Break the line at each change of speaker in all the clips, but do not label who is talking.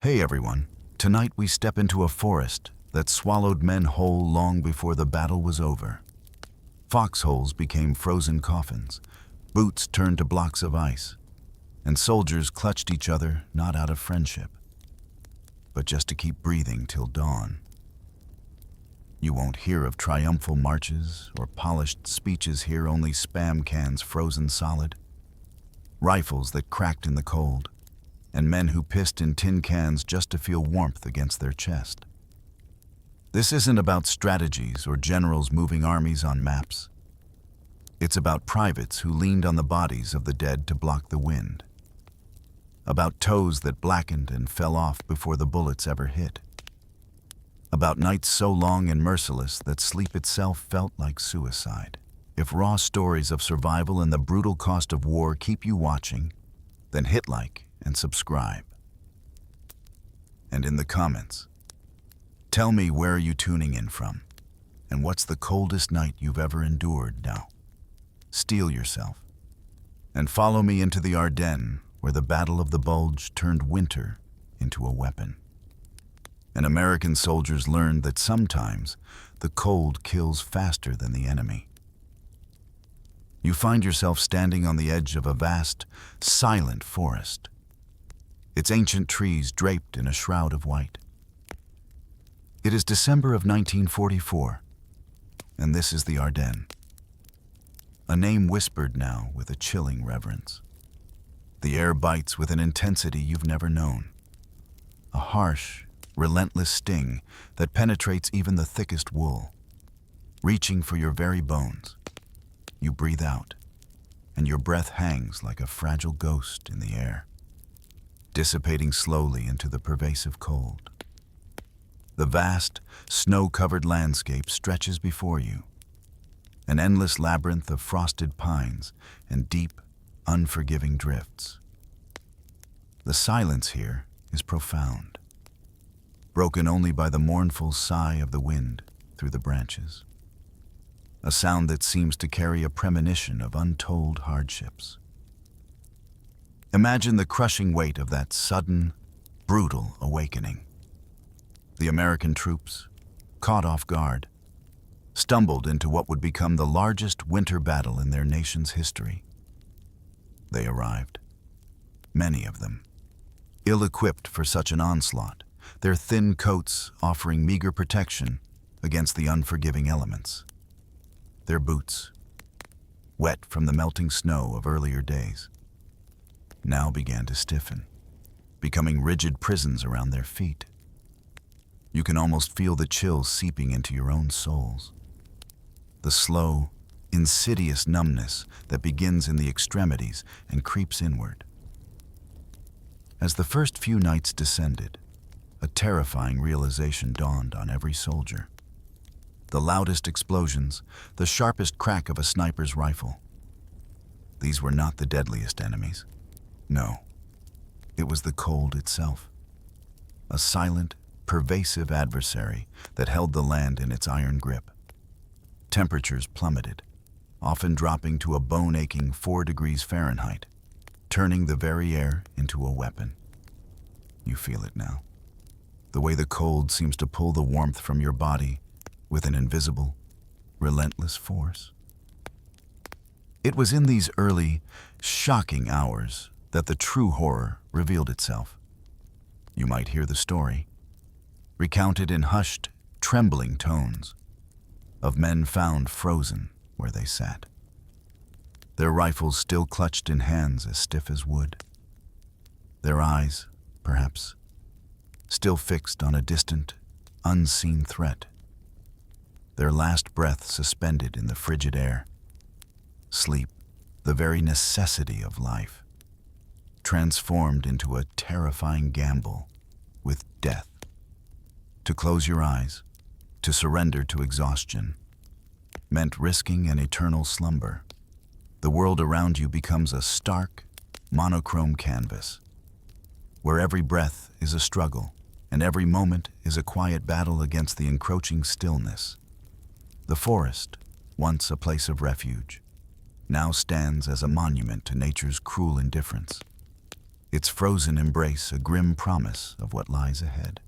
Hey everyone, tonight we step into a forest that swallowed men whole long before the battle was over. Foxholes became frozen coffins, boots turned to blocks of ice, and soldiers clutched each other not out of friendship, but just to keep breathing till dawn. You won't hear of triumphal marches or polished speeches here, only spam cans frozen solid, rifles that cracked in the cold, and men who pissed in tin cans just to feel warmth against their chest. This isn't about strategies or generals moving armies on maps. It's about privates who leaned on the bodies of the dead to block the wind. About toes that blackened and fell off before the bullets ever hit. About nights so long and merciless that sleep itself felt like suicide. If raw stories of survival and the brutal cost of war keep you watching, then hit like and subscribe. And in the comments, tell me, where are you tuning in from? And what's the coldest night you've ever endured? Now, steel yourself and follow me into the Ardennes, where the Battle of the Bulge turned winter into a weapon. And American soldiers learned that sometimes the cold kills faster than the enemy. You find yourself standing on the edge of a vast, silent forest, its ancient trees draped in a shroud of white. It is December of 1944, and this is the Ardennes, a name whispered now with a chilling reverence. The air bites with an intensity you've never known, a harsh, relentless sting that penetrates even the thickest wool, reaching for your very bones. You breathe out, and your breath hangs like a fragile ghost in the air, dissipating slowly into the pervasive cold. The vast, snow-covered landscape stretches before you, an endless labyrinth of frosted pines and deep, unforgiving drifts. The silence here is profound, broken only by the mournful sigh of the wind through the branches, a sound that seems to carry a premonition of untold hardships. Imagine the crushing weight of that sudden, brutal awakening. The American troops, caught off guard, stumbled into what would become the largest winter battle in their nation's history. They arrived, many of them, ill-equipped for such an onslaught, their thin coats offering meager protection against the unforgiving elements. Their boots, wet from the melting snow of earlier days, now began to stiffen, becoming rigid prisons around their feet. You can almost feel the chills seeping into your own souls. The slow, insidious numbness that begins in the extremities and creeps inward. As the first few nights descended, a terrifying realization dawned on every soldier. The loudest explosions, the sharpest crack of a sniper's rifle. These were not the deadliest enemies. No, it was the cold itself. A silent, pervasive adversary that held the land in its iron grip. Temperatures plummeted, often dropping to a bone-aching 4 degrees Fahrenheit, turning the very air into a weapon. You feel it now. The way the cold seems to pull the warmth from your body with an invisible, relentless force. It was in these early, shocking hours that the true horror revealed itself. You might hear the story, recounted in hushed, trembling tones, of men found frozen where they sat, their rifles still clutched in hands as stiff as wood, their eyes, perhaps, still fixed on a distant, unseen threat, their last breath suspended in the frigid air. Sleep, the very necessity of life, transformed into a terrifying gamble with death. To close your eyes, to surrender to exhaustion, meant risking an eternal slumber. The world around you becomes a stark, monochrome canvas, where every breath is a struggle, and every moment is a quiet battle against the encroaching stillness. The forest, once a place of refuge, now stands as a monument to nature's cruel indifference. its frozen embrace a grim promise of what lies ahead.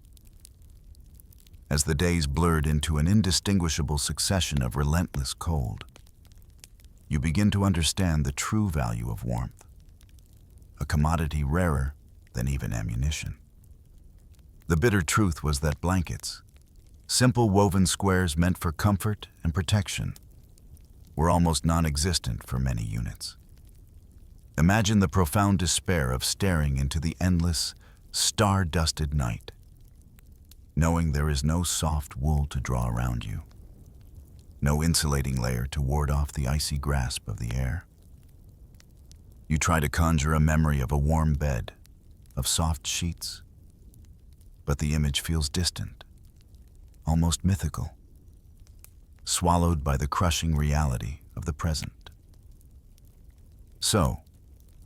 As the days blurred into an indistinguishable succession of relentless cold, you begin to understand the true value of warmth, a commodity rarer than even ammunition. The bitter truth was that blankets, simple woven squares meant for comfort and protection, were almost non-existent for many units. Imagine the profound despair of staring into the endless, star-dusted night, knowing there is no soft wool to draw around you, no insulating layer to ward off the icy grasp of the air. You try to conjure a memory of a warm bed, of soft sheets, but the image feels distant, almost mythical, swallowed by the crushing reality of the present. So,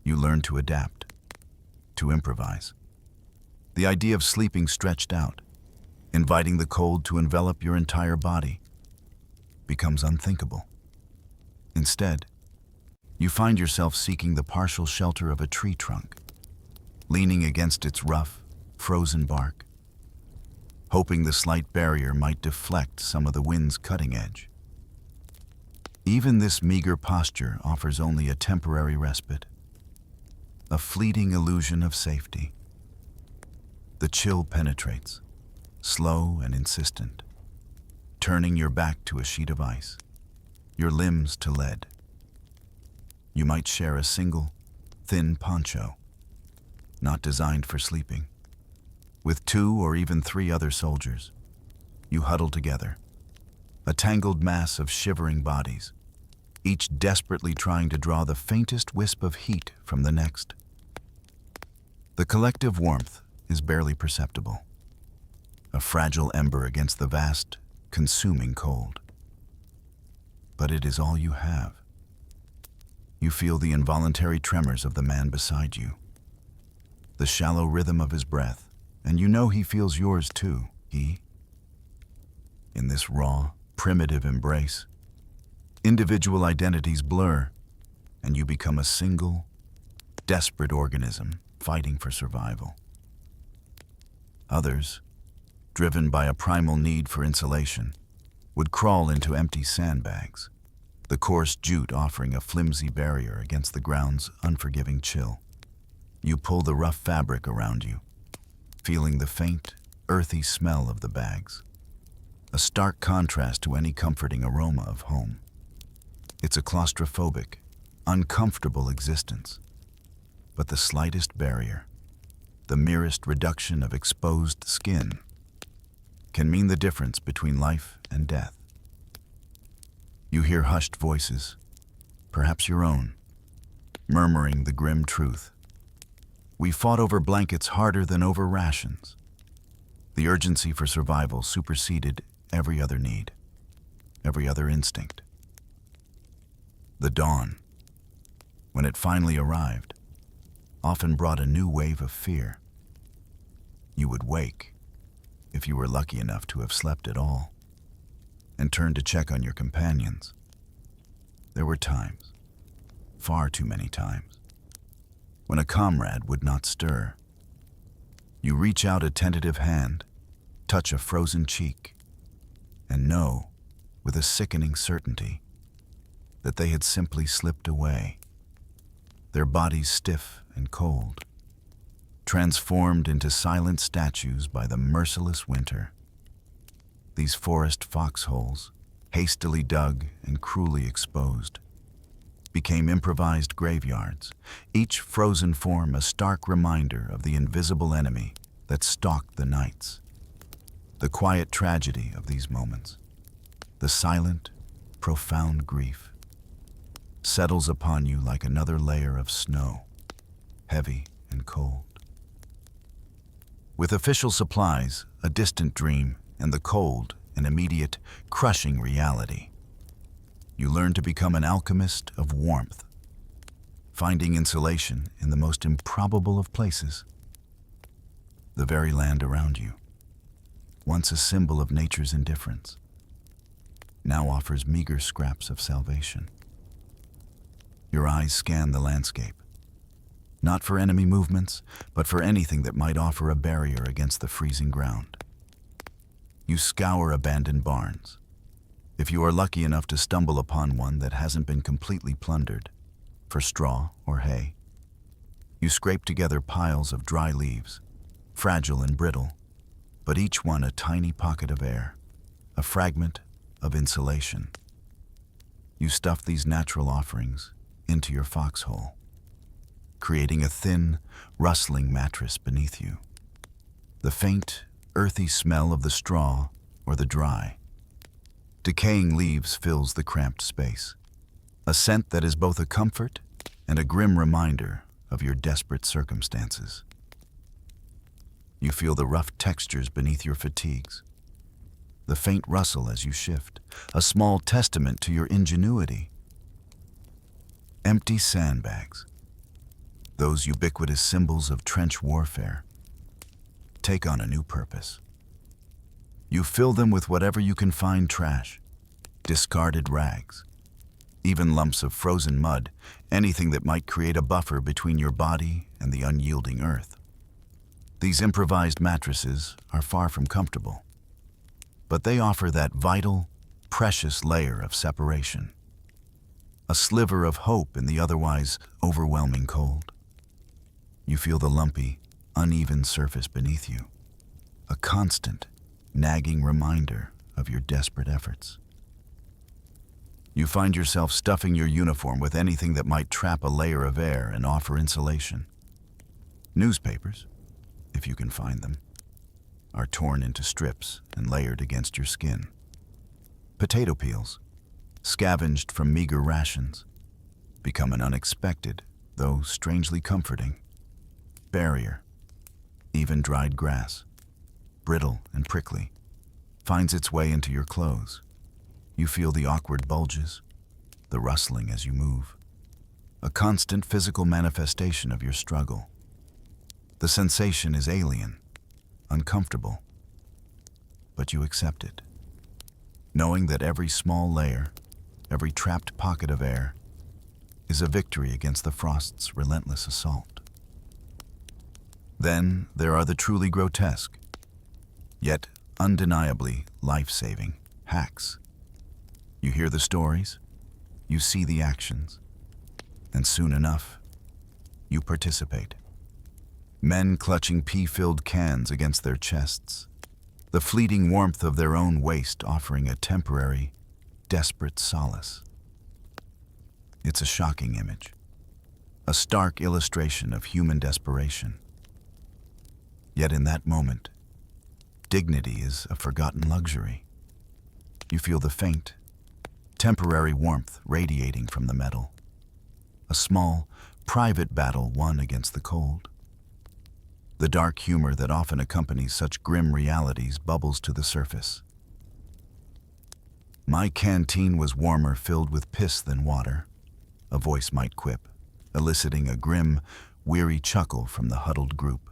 you learn to adapt, to improvise. The idea of sleeping stretched out, inviting the cold to envelop your entire body, becomes unthinkable. Instead, you find yourself seeking the partial shelter of a tree trunk, leaning against its rough, frozen bark, hoping the slight barrier might deflect some of the wind's cutting edge. Even this meager posture offers only a temporary respite, a fleeting illusion of safety. The chill penetrates, slow and insistent, turning your back to a sheet of ice, your limbs to lead. You might share a single, thin poncho, not designed for sleeping. With 2 or even 3 other soldiers, you huddle together, a tangled mass of shivering bodies, each desperately trying to draw the faintest wisp of heat from the next. The collective warmth is barely perceptible, a fragile ember against the vast, consuming cold. But it is all you have. You feel the involuntary tremors of the man beside you, the shallow rhythm of his breath, and you know he feels yours too. In this raw, primitive embrace, individual identities blur, and you become a single, desperate organism fighting for survival. Others, driven by a primal need for insulation, would crawl into empty sandbags, the coarse jute offering a flimsy barrier against the ground's unforgiving chill. You pull the rough fabric around you, feeling the faint, earthy smell of the bags, a stark contrast to any comforting aroma of home. It's a claustrophobic, uncomfortable existence, but the slightest barrier, the merest reduction of exposed skin, can mean the difference between life and death. You hear hushed voices, perhaps your own, murmuring the grim truth. We fought over blankets harder than over rations. The urgency for survival superseded every other need, every other instinct. The dawn, when it finally arrived, often brought a new wave of fear. You would wake, if you were lucky enough to have slept at all, and turn to check on your companions. There were times, far too many times, when a comrade would not stir. You reach out a tentative hand, touch a frozen cheek, and know, with a sickening certainty, that they had simply slipped away, their bodies stiff and cold, transformed into silent statues by the merciless winter. These forest foxholes, hastily dug and cruelly exposed, became improvised graveyards, each frozen form a stark reminder of the invisible enemy that stalked the nights. The quiet tragedy of these moments, the silent, profound grief, settles upon you like another layer of snow, heavy and cold. With official supplies, a distant dream, and the cold, an immediate, crushing reality, you learn to become an alchemist of warmth, finding insulation in the most improbable of places. The very land around you, once a symbol of nature's indifference, now offers meager scraps of salvation. Your eyes scan the landscape, not for enemy movements, but for anything that might offer a barrier against the freezing ground. You scour abandoned barns. If you are lucky enough to stumble upon one that hasn't been completely plundered, for straw or hay, you scrape together piles of dry leaves, fragile and brittle, but each one a tiny pocket of air, a fragment of insulation. You stuff these natural offerings into your foxhole, creating a thin, rustling mattress beneath you. The faint, earthy smell of the straw or the dry, decaying leaves fills the cramped space, a scent that is both a comfort and a grim reminder of your desperate circumstances. You feel the rough textures beneath your fatigues, the faint rustle as you shift, a small testament to your ingenuity. Empty sandbags, those ubiquitous symbols of trench warfare, take on a new purpose. You fill them with whatever you can find: trash, discarded rags, even lumps of frozen mud, anything that might create a buffer between your body and the unyielding earth. These improvised mattresses are far from comfortable, but they offer that vital, precious layer of separation, a sliver of hope in the otherwise overwhelming cold. You feel the lumpy, uneven surface beneath you, a constant, nagging reminder of your desperate efforts. You find yourself stuffing your uniform with anything that might trap a layer of air and offer insulation. Newspapers, if you can find them, are torn into strips and layered against your skin. Potato peels, scavenged from meager rations, become an unexpected, though strangely comforting, barrier. Even dried grass, brittle and prickly, finds its way into your clothes. You feel the awkward bulges, the rustling as you move, a constant physical manifestation of your struggle. The sensation is alien, uncomfortable, but you accept it, knowing that every small layer, every trapped pocket of air, is a victory against the frost's relentless assault. Then there are the truly grotesque, yet undeniably life-saving hacks. You hear the stories, you see the actions, and soon enough, you participate. Men clutching pea-filled cans against their chests, the fleeting warmth of their own waste offering a temporary, desperate solace. It's a shocking image, a stark illustration of human desperation. Yet in that moment, dignity is a forgotten luxury. You feel the faint, temporary warmth radiating from the metal, a small, private battle won against the cold. The dark humor that often accompanies such grim realities bubbles to the surface. "My canteen was warmer filled with piss than water," a voice might quip, eliciting a grim, weary chuckle from the huddled group.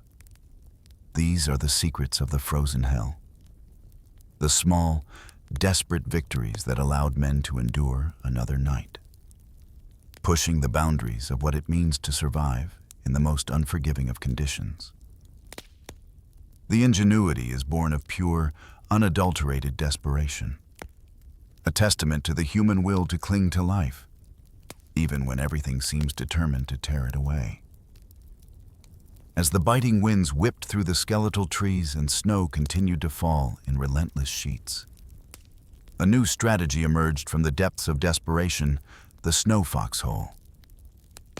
These are the secrets of the frozen hell. The small, desperate victories that allowed men to endure another night, pushing the boundaries of what it means to survive in the most unforgiving of conditions. The ingenuity is born of pure, unadulterated desperation, a testament to the human will to cling to life, even when everything seems determined to tear it away. As the biting winds whipped through the skeletal trees and snow continued to fall in relentless sheets, a new strategy emerged from the depths of desperation: the snow foxhole.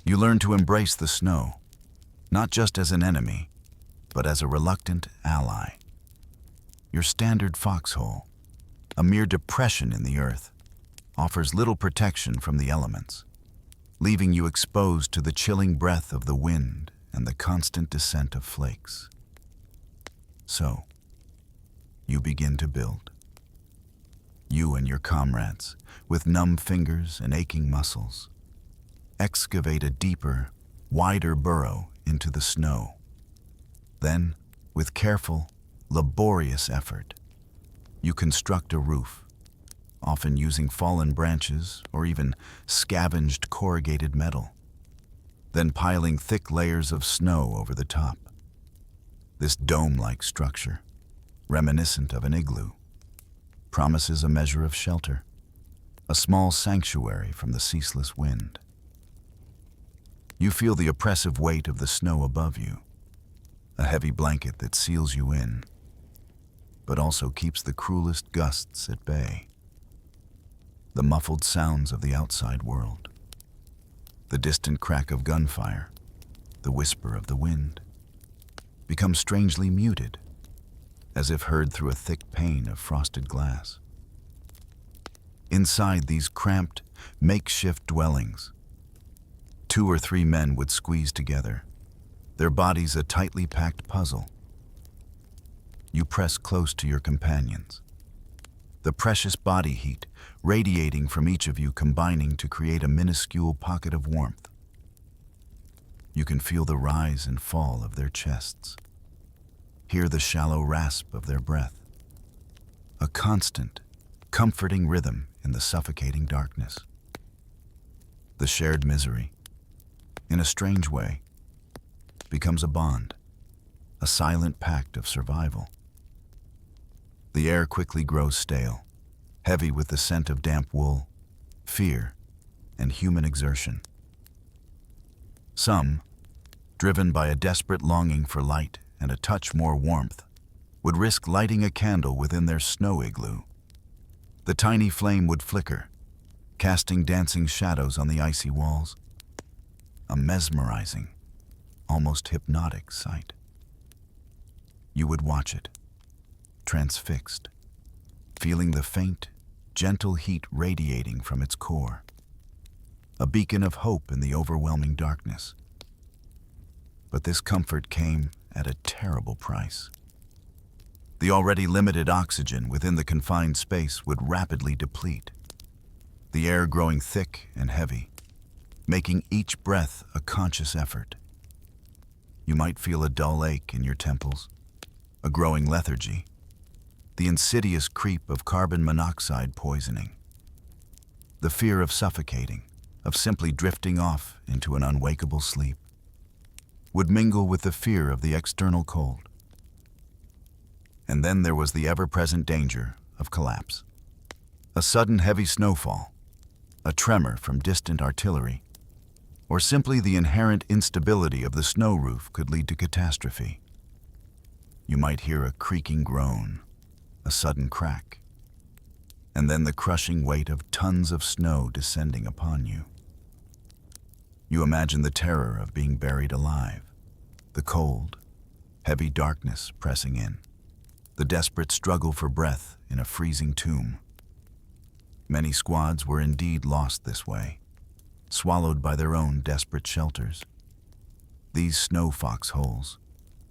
You learn to embrace the snow, not just as an enemy, but as a reluctant ally. Your standard foxhole, a mere depression in the earth, offers little protection from the elements, leaving you exposed to the chilling breath of the wind and the constant descent of flakes. So, you begin to build. You and your comrades, with numb fingers and aching muscles, excavate a deeper, wider burrow into the snow. Then, with careful, laborious effort, you construct a roof, often using fallen branches or even scavenged corrugated metal. then piling thick layers of snow over the top. This dome-like structure, reminiscent of an igloo, promises a measure of shelter, a small sanctuary from the ceaseless wind. You feel the oppressive weight of the snow above you, a heavy blanket that seals you in, but also keeps the cruelest gusts at bay. The muffled sounds of the outside world, the distant crack of gunfire, the whisper of the wind, become strangely muted, as if heard through a thick pane of frosted glass. Inside these cramped, makeshift dwellings, 2 or 3 men would squeeze together, their bodies a tightly packed puzzle. You press close to your companions, the precious body heat radiating from each of you, combining to create a minuscule pocket of warmth. You can feel the rise and fall of their chests, hear the shallow rasp of their breath, a constant, comforting rhythm in the suffocating darkness. The shared misery, in a strange way, becomes a bond, a silent pact of survival. The air quickly grows stale, heavy with the scent of damp wool, fear, and human exertion. Some, driven by a desperate longing for light and a touch more warmth, would risk lighting a candle within their snow igloo. The tiny flame would flicker, casting dancing shadows on the icy walls. A mesmerizing, almost hypnotic sight. You would watch it, transfixed, feeling the faint, gentle heat radiating from its core, a beacon of hope in the overwhelming darkness. But this comfort came at a terrible price. The already limited oxygen within the confined space would rapidly deplete, the air growing thick and heavy, making each breath a conscious effort. You might feel a dull ache in your temples, a growing lethargy, the insidious creep of carbon monoxide poisoning, the fear of suffocating, of simply drifting off into an unwakeable sleep, would mingle with the fear of the external cold. And then there was the ever-present danger of collapse. A sudden heavy snowfall, a tremor from distant artillery, or simply the inherent instability of the snow roof could lead to catastrophe. You might hear a creaking groan, a sudden crack, and then the crushing weight of tons of snow descending upon you. You imagine the terror of being buried alive, the cold, heavy darkness pressing in, the desperate struggle for breath in a freezing tomb. Many squads were indeed lost this way, swallowed by their own desperate shelters. These snow foxholes,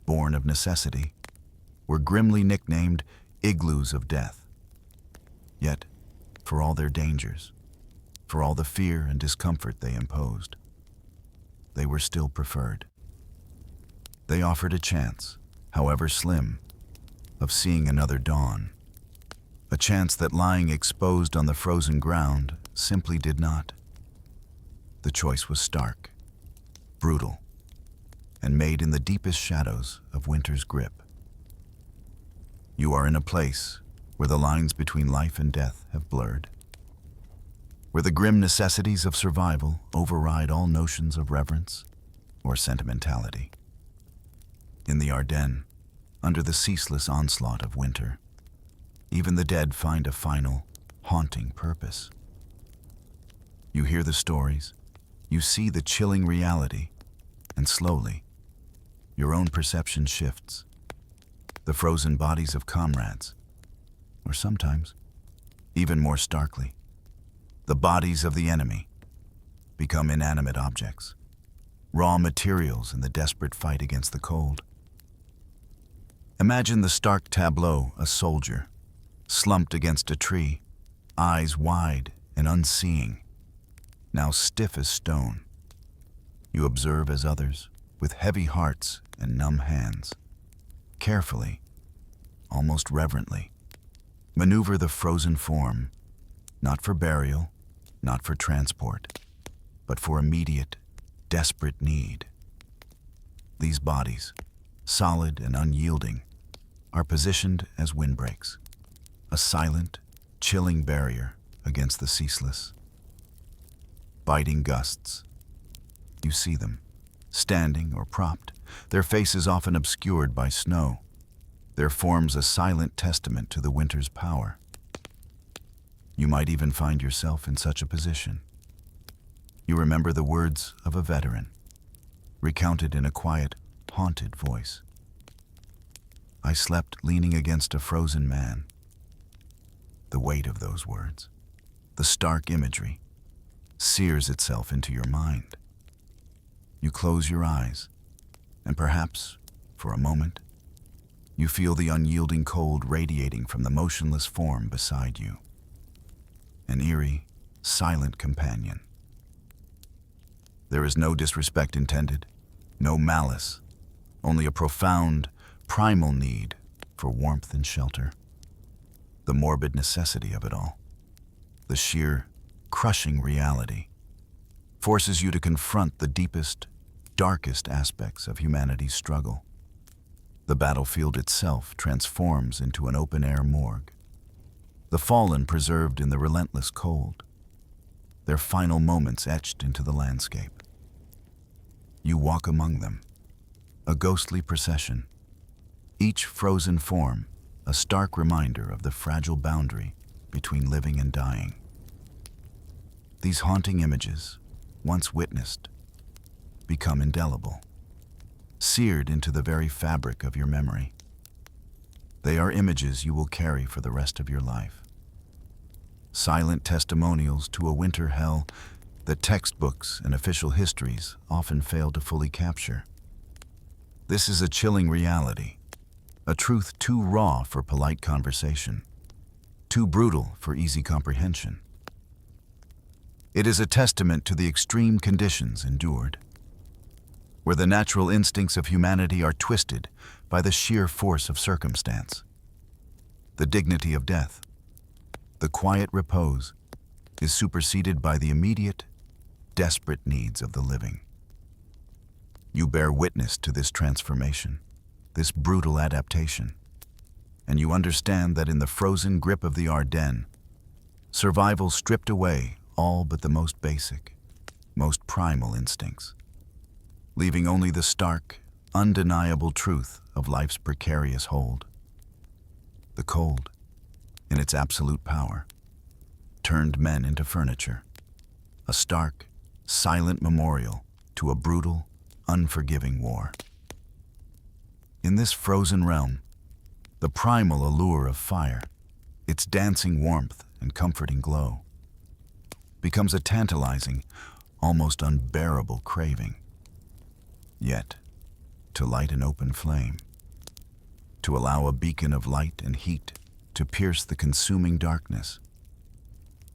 born of necessity, were grimly nicknamed igloos of death. Yet, for all their dangers, for all the fear and discomfort they imposed, they were still preferred. They offered a chance, however slim, of seeing another dawn, a chance that lying exposed on the frozen ground simply did not. The choice was stark, brutal, and made in the deepest shadows of winter's grip. You are in a place where the lines between life and death have blurred, where the grim necessities of survival override all notions of reverence or sentimentality. In the Ardennes, under the ceaseless onslaught of winter, even the dead find a final, haunting purpose. You hear the stories, you see the chilling reality, and slowly, your own perception shifts. The frozen bodies of comrades, or sometimes, even more starkly, the bodies of the enemy, become inanimate objects, raw materials in the desperate fight against the cold. Imagine the stark tableau: a soldier, slumped against a tree, eyes wide and unseeing, now stiff as stone. You observe as others, with heavy hearts and numb hands, carefully, almost reverently, maneuver the frozen form, not for burial, not for transport, but for immediate, desperate need. These bodies, solid and unyielding, are positioned as windbreaks, a silent, chilling barrier against the ceaseless, biting gusts. You see them, standing or propped, their faces often obscured by snow, their forms a silent testament to the winter's power. You might even find yourself in such a position. You remember the words of a veteran, recounted in a quiet, haunted voice. I slept leaning against a frozen man. The weight of those words, the stark imagery, sears itself into your mind. You close your eyes, and perhaps, for a moment, you feel the unyielding cold radiating from the motionless form beside you. An eerie, silent companion. There is no disrespect intended, no malice, only a profound, primal need for warmth and shelter. The morbid necessity of it all, the sheer, crushing reality, forces you to confront the deepest, darkest aspects of humanity's struggle. The battlefield itself transforms into an open-air morgue. The fallen preserved in the relentless cold, their final moments etched into the landscape. You walk among them, a ghostly procession, each frozen form a stark reminder of the fragile boundary between living and dying. These haunting images, once witnessed, become indelible, seared into the very fabric of your memory. They are images you will carry for the rest of your life. Silent testimonials to a winter hell that textbooks and official histories often fail to fully capture. This is a chilling reality, a truth too raw for polite conversation, too brutal for easy comprehension. It is a testament to the extreme conditions endured, where the natural instincts of humanity are twisted by the sheer force of circumstance. The dignity of death, the quiet repose, is superseded by the immediate, desperate needs of the living. You bear witness to this transformation, this brutal adaptation, and you understand that in the frozen grip of the Ardennes, survival stripped away all but the most basic, most primal instincts, leaving only the stark, undeniable truth of life's precarious hold. The cold, in its absolute power, turned men into furniture, a stark, silent memorial to a brutal, unforgiving war. In this frozen realm, the primal allure of fire, its dancing warmth and comforting glow, becomes a tantalizing, almost unbearable craving. Yet, to light an open flame, to allow a beacon of light and heat to pierce the consuming darkness,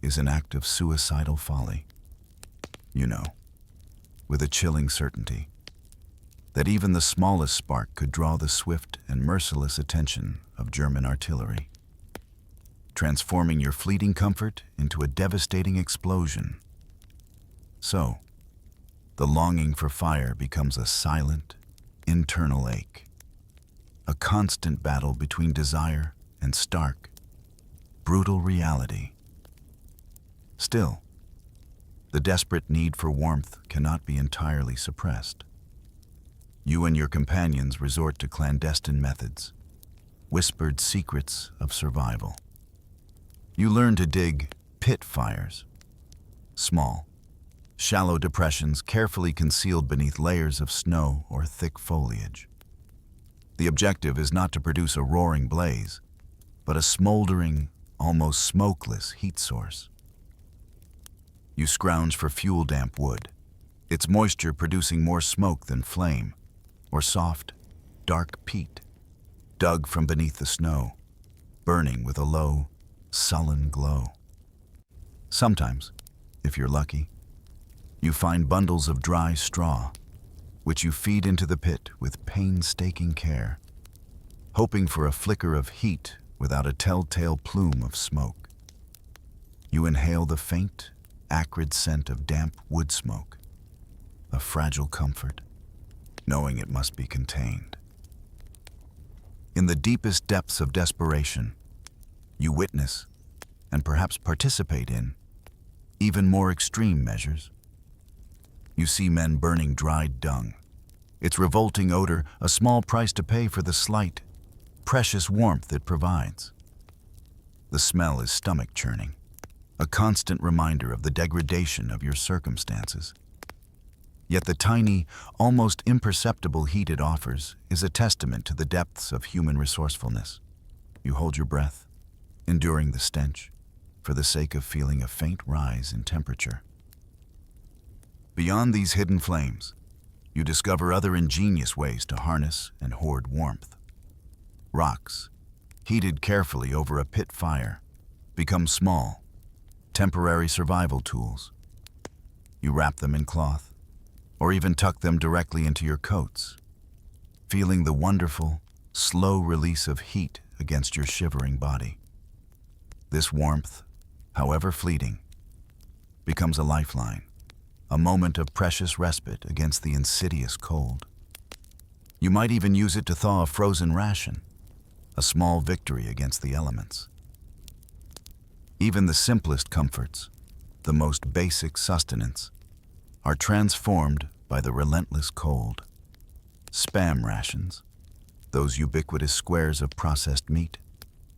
is an act of suicidal folly. You know, with a chilling certainty, that even the smallest spark could draw the swift and merciless attention of German artillery, transforming your fleeting comfort into a devastating explosion. So, the longing for fire becomes a silent, internal ache, a constant battle between desire and stark, brutal reality. Still, the desperate need for warmth cannot be entirely suppressed. You and your companions resort to clandestine methods, whispered secrets of survival. You learn to dig pit fires, small, shallow depressions carefully concealed beneath layers of snow or thick foliage. The objective is not to produce a roaring blaze, but a smoldering, almost smokeless heat source. You scrounge for fuel-damp wood, its moisture producing more smoke than flame, or soft, dark peat, dug from beneath the snow, burning with a low, sullen glow. Sometimes, if you're lucky, you find bundles of dry straw, which you feed into the pit with painstaking care, hoping for a flicker of heat without a telltale plume of smoke. You inhale the faint, acrid scent of damp wood smoke, a fragile comfort, knowing it must be contained. In the deepest depths of desperation, you witness, and perhaps participate in, even more extreme measures. You see men burning dried dung, its revolting odor a small price to pay for the slight, precious warmth it provides. The smell is stomach-churning, a constant reminder of the degradation of your circumstances. Yet the tiny, almost imperceptible heat it offers is a testament to the depths of human resourcefulness. You hold your breath, enduring the stench, for the sake of feeling a faint rise in temperature. Beyond these hidden flames, you discover other ingenious ways to harness and hoard warmth. Rocks, heated carefully over a pit fire, become small, temporary survival tools. You wrap them in cloth, or even tuck them directly into your coats, feeling the wonderful, slow release of heat against your shivering body. This warmth, however fleeting, becomes a lifeline, a moment of precious respite against the insidious cold. You might even use it to thaw a frozen ration, a small victory against the elements. Even the simplest comforts, the most basic sustenance, are transformed by the relentless cold. Spam rations, those ubiquitous squares of processed meat,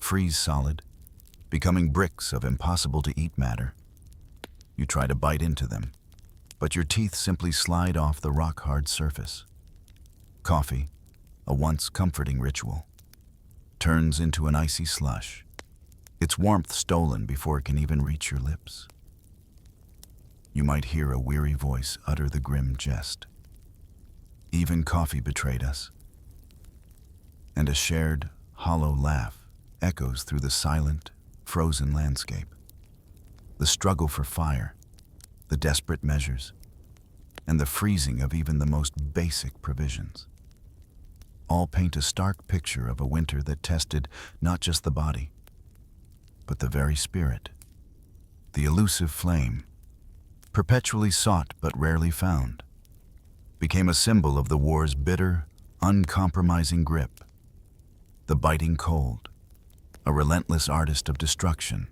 freeze solid, becoming bricks of impossible-to-eat matter. You try to bite into them, but your teeth simply slide off the rock-hard surface. Coffee, a once comforting ritual, turns into an icy slush, its warmth stolen before it can even reach your lips. You might hear a weary voice utter the grim jest. Even coffee betrayed us. And a shared, hollow laugh echoes through the silent, frozen landscape. The struggle for fire, the desperate measures, and the freezing of even the most basic provisions, all paint a stark picture of a winter that tested not just the body, but the very spirit. The elusive flame, perpetually sought but rarely found, became a symbol of the war's bitter, uncompromising grip. The biting cold, a relentless artist of destruction,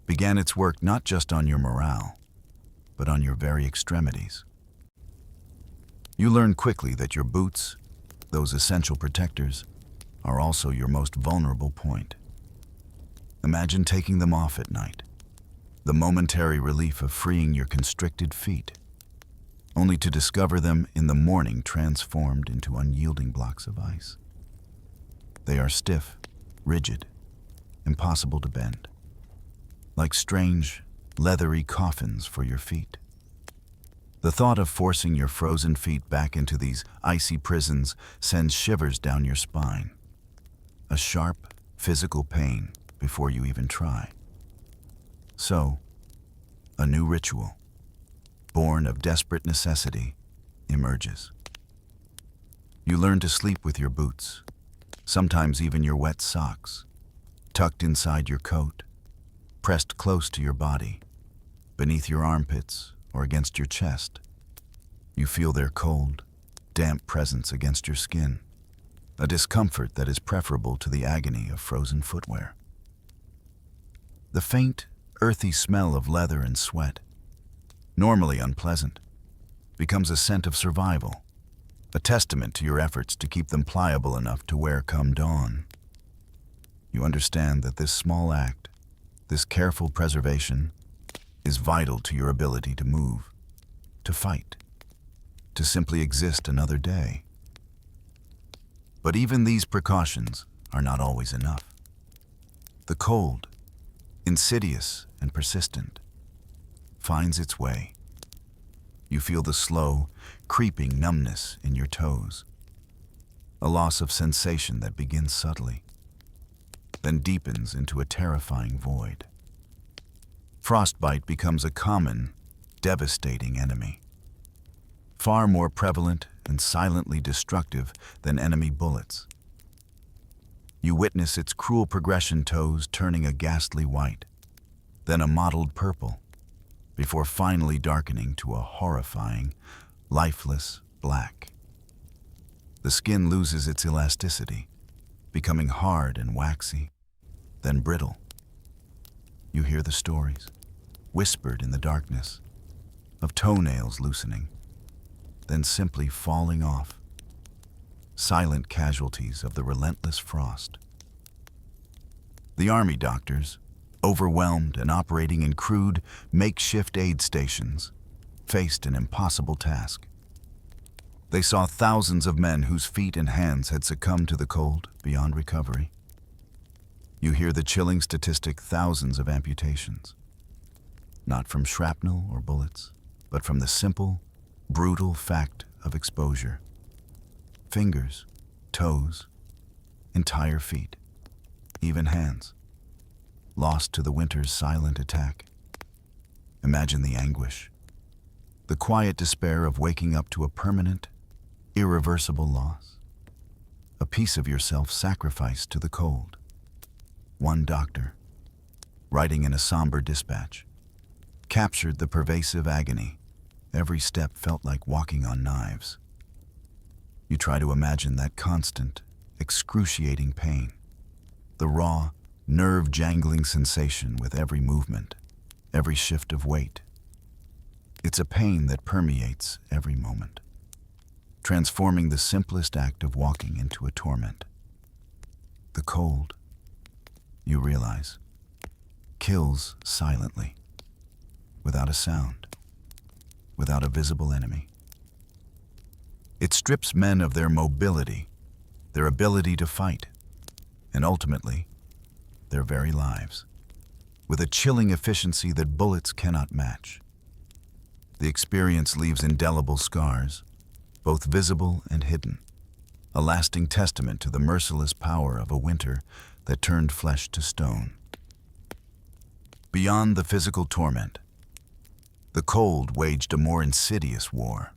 began its work not just on your morale, but on your very extremities. You learn quickly that your boots, those essential protectors, are also your most vulnerable point. Imagine taking them off at night, the momentary relief of freeing your constricted feet, only to discover them in the morning transformed into unyielding blocks of ice. They are stiff, rigid, impossible to bend, like strange, leathery coffins for your feet. The thought of forcing your frozen feet back into these icy prisons sends shivers down your spine, a sharp, physical pain before you even try. So, a new ritual, born of desperate necessity, emerges. You learn to sleep with your boots, sometimes even your wet socks, tucked inside your coat, pressed close to your body, beneath your armpits or against your chest. You feel their cold, damp presence against your skin, a discomfort that is preferable to the agony of frozen footwear. The faint, earthy smell of leather and sweat, normally unpleasant, becomes a scent of survival, a testament to your efforts to keep them pliable enough to wear come dawn. You understand that this small act, this careful preservation, is vital to your ability to move, to fight, to simply exist another day. But even these precautions are not always enough. The cold, insidious and persistent, finds its way. You feel the slow, creeping numbness in your toes, a loss of sensation that begins subtly, then deepens into a terrifying void. Frostbite becomes a common, devastating enemy, far more prevalent and silently destructive than enemy bullets. You witness its cruel progression, toes turning a ghastly white, then a mottled purple, before finally darkening to a horrifying, lifeless, black. The skin loses its elasticity, becoming hard and waxy, then brittle. You hear the stories, whispered in the darkness, of toenails loosening, then simply falling off, silent casualties of the relentless frost. The army doctors, overwhelmed and operating in crude, makeshift aid stations, faced an impossible task. They saw thousands of men whose feet and hands had succumbed to the cold beyond recovery. You hear the chilling statistic: thousands of amputations, not from shrapnel or bullets, but from the simple, brutal fact of exposure. Fingers, toes, entire feet, even hands, lost to the winter's silent attack. Imagine the anguish, the quiet despair of waking up to a permanent, irreversible loss. A piece of yourself sacrificed to the cold. One doctor, writing in a somber dispatch, captured the pervasive agony. Every step felt like walking on knives. You try to imagine that constant, excruciating pain, the raw, nerve-jangling sensation with every movement, every shift of weight. It's a pain that permeates every moment, transforming the simplest act of walking into a torment. The cold, you realize, kills silently, without a sound, without a visible enemy. It strips men of their mobility, their ability to fight, and ultimately, their very lives, with a chilling efficiency that bullets cannot match. The experience leaves indelible scars, both visible and hidden, a lasting testament to the merciless power of a winter that turned flesh to stone. Beyond the physical torment, the cold waged a more insidious war,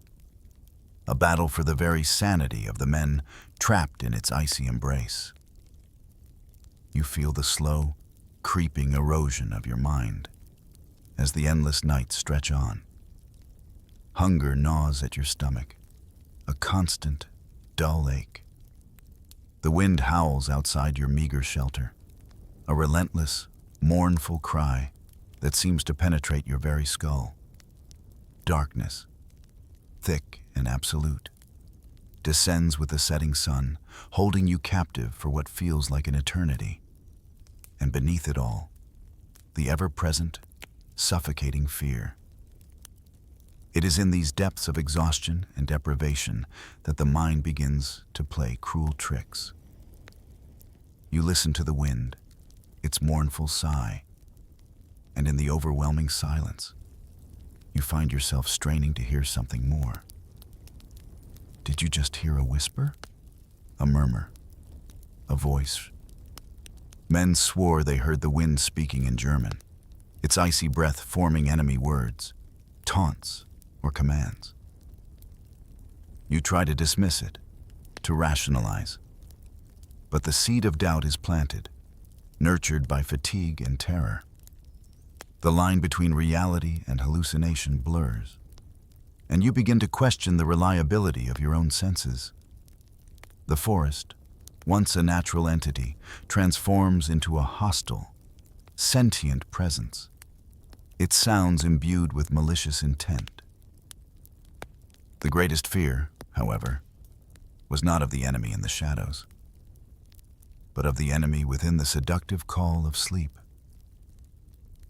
a battle for the very sanity of the men trapped in its icy embrace. You feel the slow, creeping erosion of your mind as the endless nights stretch on. Hunger gnaws at your stomach, a constant, dull ache. The wind howls outside your meager shelter, a relentless, mournful cry that seems to penetrate your very skull. Darkness, thick and absolute, descends with the setting sun, holding you captive for what feels like an eternity. And beneath it all, the ever-present, suffocating fear. It is in these depths of exhaustion and deprivation that the mind begins to play cruel tricks. You listen to the wind, its mournful sigh, and in the overwhelming silence, you find yourself straining to hear something more. Did you just hear a whisper? A murmur? A voice? Men swore they heard the wind speaking in German, its icy breath forming enemy words, taunts, or commands. You try to dismiss it, to rationalize. But the seed of doubt is planted, nurtured by fatigue and terror. The line between reality and hallucination blurs, and you begin to question the reliability of your own senses. The forest, once a natural entity, transforms into a hostile, sentient presence, its sounds imbued with malicious intent. The greatest fear, however, was not of the enemy in the shadows, but of the enemy within the seductive call of sleep.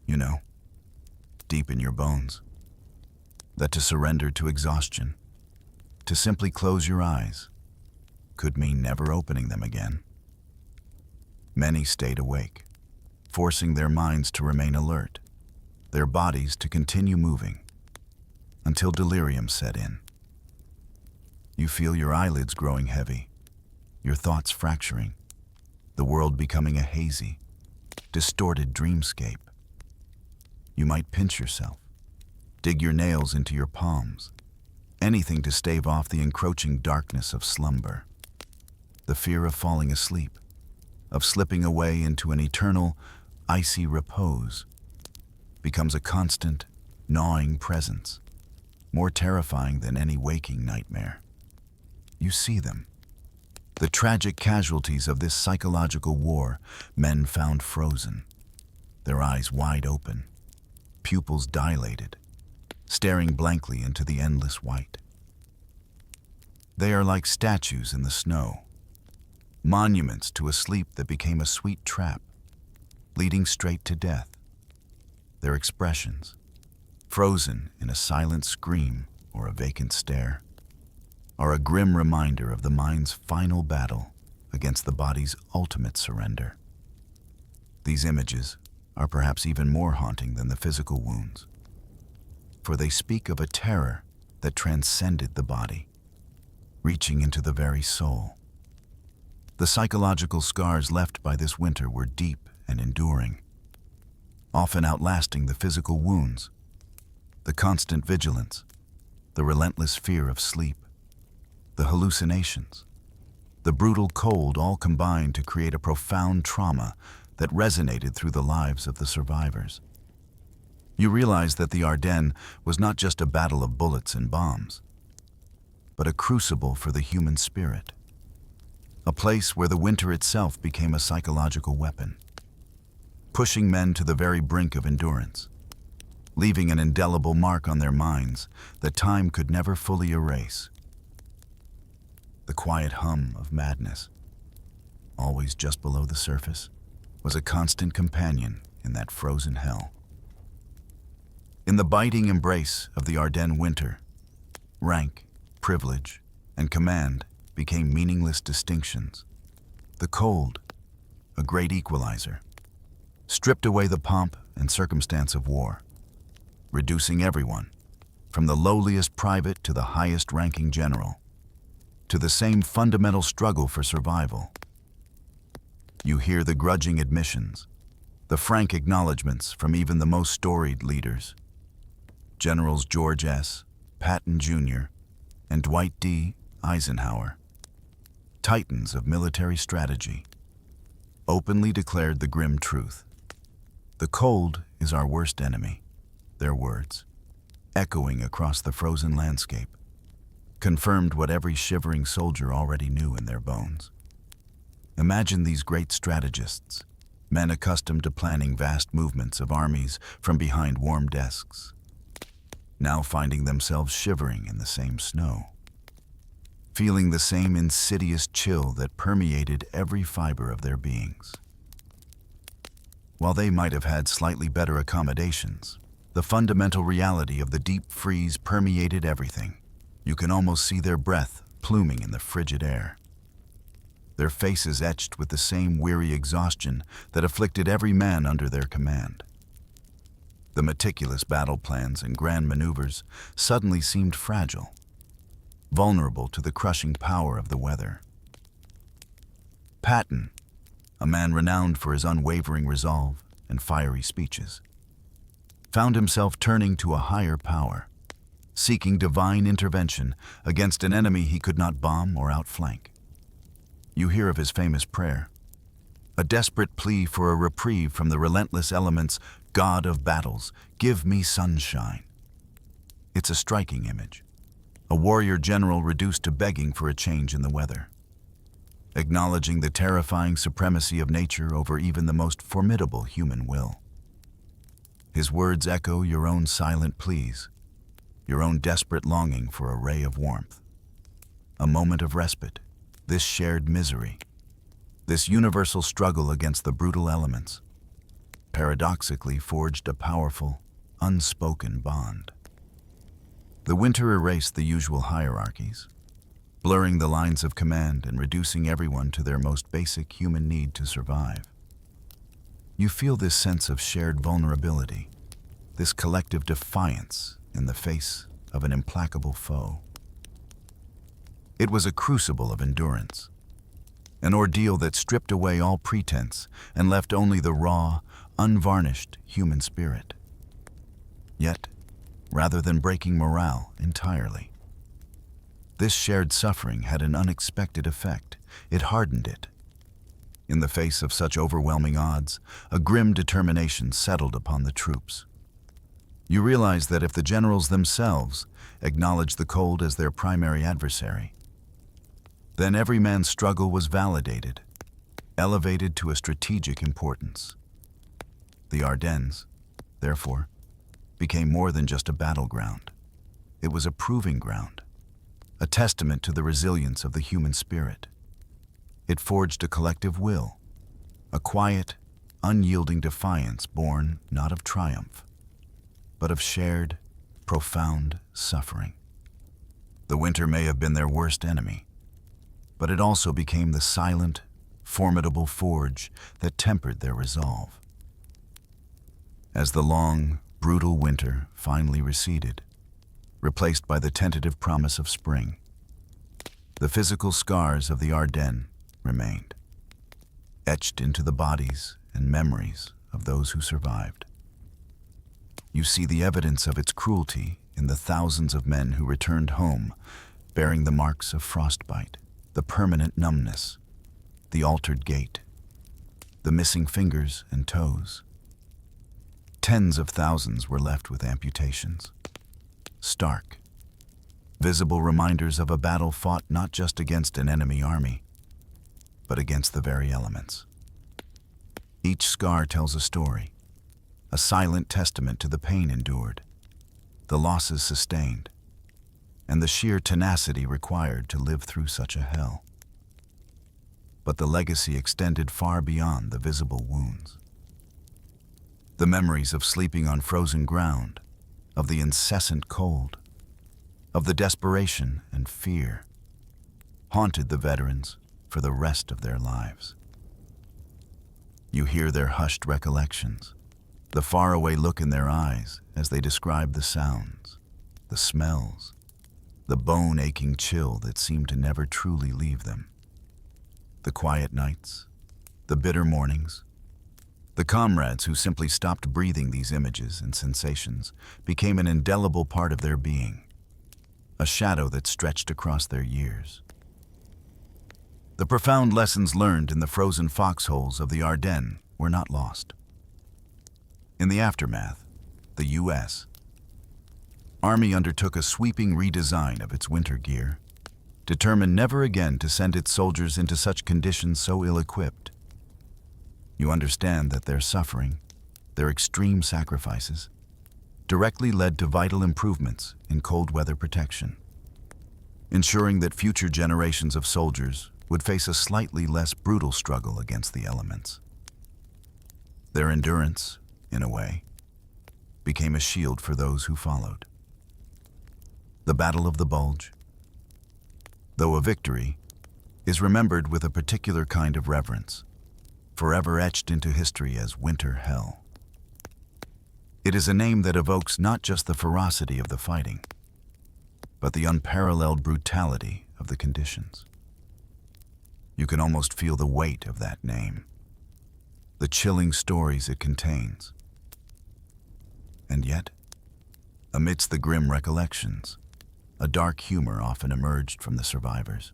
You know, deep in your bones, that to surrender to exhaustion, to simply close your eyes, could mean never opening them again. Many stayed awake, forcing their minds to remain alert, their bodies to continue moving, until delirium set in. You feel your eyelids growing heavy, your thoughts fracturing, the world becoming a hazy, distorted dreamscape. You might pinch yourself, dig your nails into your palms, anything to stave off the encroaching darkness of slumber. The fear of falling asleep, of slipping away into an eternal, icy repose, becomes a constant, gnawing presence, more terrifying than any waking nightmare. You see them. The tragic casualties of this psychological war, men found frozen, their eyes wide open, pupils dilated, staring blankly into the endless white. They are like statues in the snow, monuments to a sleep that became a sweet trap, leading straight to death. Their expressions, frozen in a silent scream or a vacant stare, are a grim reminder of the mind's final battle against the body's ultimate surrender. These images are perhaps even more haunting than the physical wounds, for they speak of a terror that transcended the body, reaching into the very soul. The psychological scars left by this winter were deep and enduring, often outlasting the physical wounds. The constant vigilance, the relentless fear of sleep, the hallucinations, the brutal cold all combined to create a profound trauma that resonated through the lives of the survivors. You realize that the Ardennes was not just a battle of bullets and bombs, but a crucible for the human spirit, a place where the winter itself became a psychological weapon, pushing men to the very brink of endurance, leaving an indelible mark on their minds that time could never fully erase. The quiet hum of madness, always just below the surface, was a constant companion in that frozen hell. In the biting embrace of the Ardennes winter, rank, privilege, and command became meaningless distinctions. The cold, a great equalizer, stripped away the pomp and circumstance of war, reducing everyone, from the lowliest private to the highest-ranking general, to the same fundamental struggle for survival. You hear the grudging admissions, the frank acknowledgments from even the most storied leaders. Generals George S. Patton Jr. and Dwight D. Eisenhower, titans of military strategy, openly declared the grim truth. The cold is our worst enemy, their words, echoing across the frozen landscape, confirmed what every shivering soldier already knew in their bones. Imagine these great strategists, men accustomed to planning vast movements of armies from behind warm desks, now finding themselves shivering in the same snow, feeling the same insidious chill that permeated every fiber of their beings. While they might have had slightly better accommodations, the fundamental reality of the deep freeze permeated everything. You can almost see their breath pluming in the frigid air, their faces etched with the same weary exhaustion that afflicted every man under their command. The meticulous battle plans and grand maneuvers suddenly seemed fragile, vulnerable to the crushing power of the weather. Patton, a man renowned for his unwavering resolve and fiery speeches, found himself turning to a higher power, seeking divine intervention against an enemy he could not bomb or outflank. You hear of his famous prayer, a desperate plea for a reprieve from the relentless elements. God of battles, give me sunshine. It's a striking image, a warrior general reduced to begging for a change in the weather, acknowledging the terrifying supremacy of nature over even the most formidable human will. His words echo your own silent pleas, your own desperate longing for a ray of warmth, a moment of respite, this shared misery, this universal struggle against the brutal elements, paradoxically forged a powerful, unspoken bond. The winter erased the usual hierarchies, blurring the lines of command and reducing everyone to their most basic human need to survive. You feel this sense of shared vulnerability, this collective defiance in the face of an implacable foe. It was a crucible of endurance, an ordeal that stripped away all pretense and left only the raw, unvarnished human spirit. Yet, rather than breaking morale entirely, this shared suffering had an unexpected effect. It hardened it. In the face of such overwhelming odds, a grim determination settled upon the troops. You realize that if the generals themselves acknowledged the cold as their primary adversary, then every man's struggle was validated, elevated to a strategic importance. The Ardennes, therefore, became more than just a battleground. It was a proving ground, a testament to the resilience of the human spirit. It forged a collective will, a quiet, unyielding defiance born not of triumph, but of shared, profound suffering. The winter may have been their worst enemy, but it also became the silent, formidable forge that tempered their resolve. As the long, brutal winter finally receded, replaced by the tentative promise of spring, the physical scars of the Ardennes remained, etched into the bodies and memories of those who survived. You see the evidence of its cruelty in the thousands of men who returned home bearing the marks of frostbite, the permanent numbness, the altered gait, the missing fingers and toes. Tens of thousands were left with amputations. Stark, visible reminders of a battle fought not just against an enemy army, but against the very elements. Each scar tells a story, a silent testament to the pain endured, the losses sustained, and the sheer tenacity required to live through such a hell. But the legacy extended far beyond the visible wounds. The memories of sleeping on frozen ground, of the incessant cold, of the desperation and fear, haunted the veterans for the rest of their lives. You hear their hushed recollections, the faraway look in their eyes as they describe the sounds, the smells, the bone-aching chill that seemed to never truly leave them. The quiet nights, the bitter mornings, the comrades who simply stopped breathing these images and sensations became an indelible part of their being, a shadow that stretched across their years. The profound lessons learned in the frozen foxholes of the Ardennes were not lost. In the aftermath, the U.S. Army undertook a sweeping redesign of its winter gear, determined never again to send its soldiers into such conditions so ill-equipped. You understand that their suffering, their extreme sacrifices, directly led to vital improvements in cold weather protection, ensuring that future generations of soldiers would face a slightly less brutal struggle against the elements. Their endurance, in a way, became a shield for those who followed. The Battle of the Bulge, though a victory, is remembered with a particular kind of reverence, forever etched into history as Winter Hell. It is a name that evokes not just the ferocity of the fighting, but the unparalleled brutality of the conditions. You can almost feel the weight of that name, the chilling stories it contains. And yet, amidst the grim recollections, a dark humor often emerged from the survivors.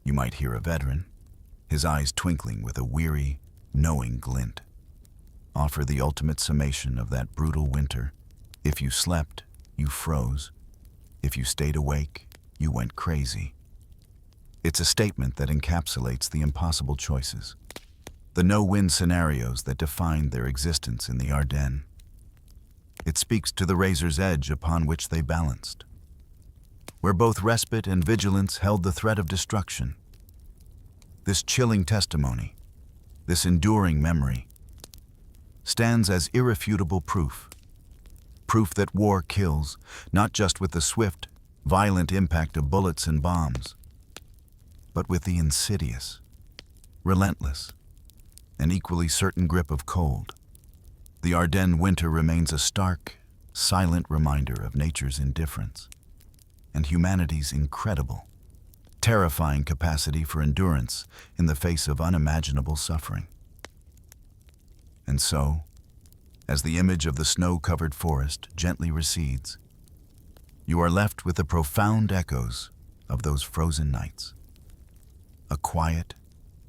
You might hear a veteran, his eyes twinkling with a weary, knowing glint, offer the ultimate summation of that brutal winter. If you slept, you froze. If you stayed awake, you went crazy. It's a statement that encapsulates the impossible choices, the no-win scenarios that defined their existence in the Ardennes. It speaks to the razor's edge upon which they balanced, where both respite and vigilance held the threat of destruction. This chilling testimony, this enduring memory, stands as irrefutable proof that war kills, not just with the swift, violent impact of bullets and bombs, but with the insidious, relentless, and equally certain grip of cold. The Ardennes winter remains a stark, silent reminder of nature's indifference and humanity's incredible, terrifying capacity for endurance in the face of unimaginable suffering. And so, as the image of the snow-covered forest gently recedes, you are left with the profound echoes of those frozen nights, a quiet,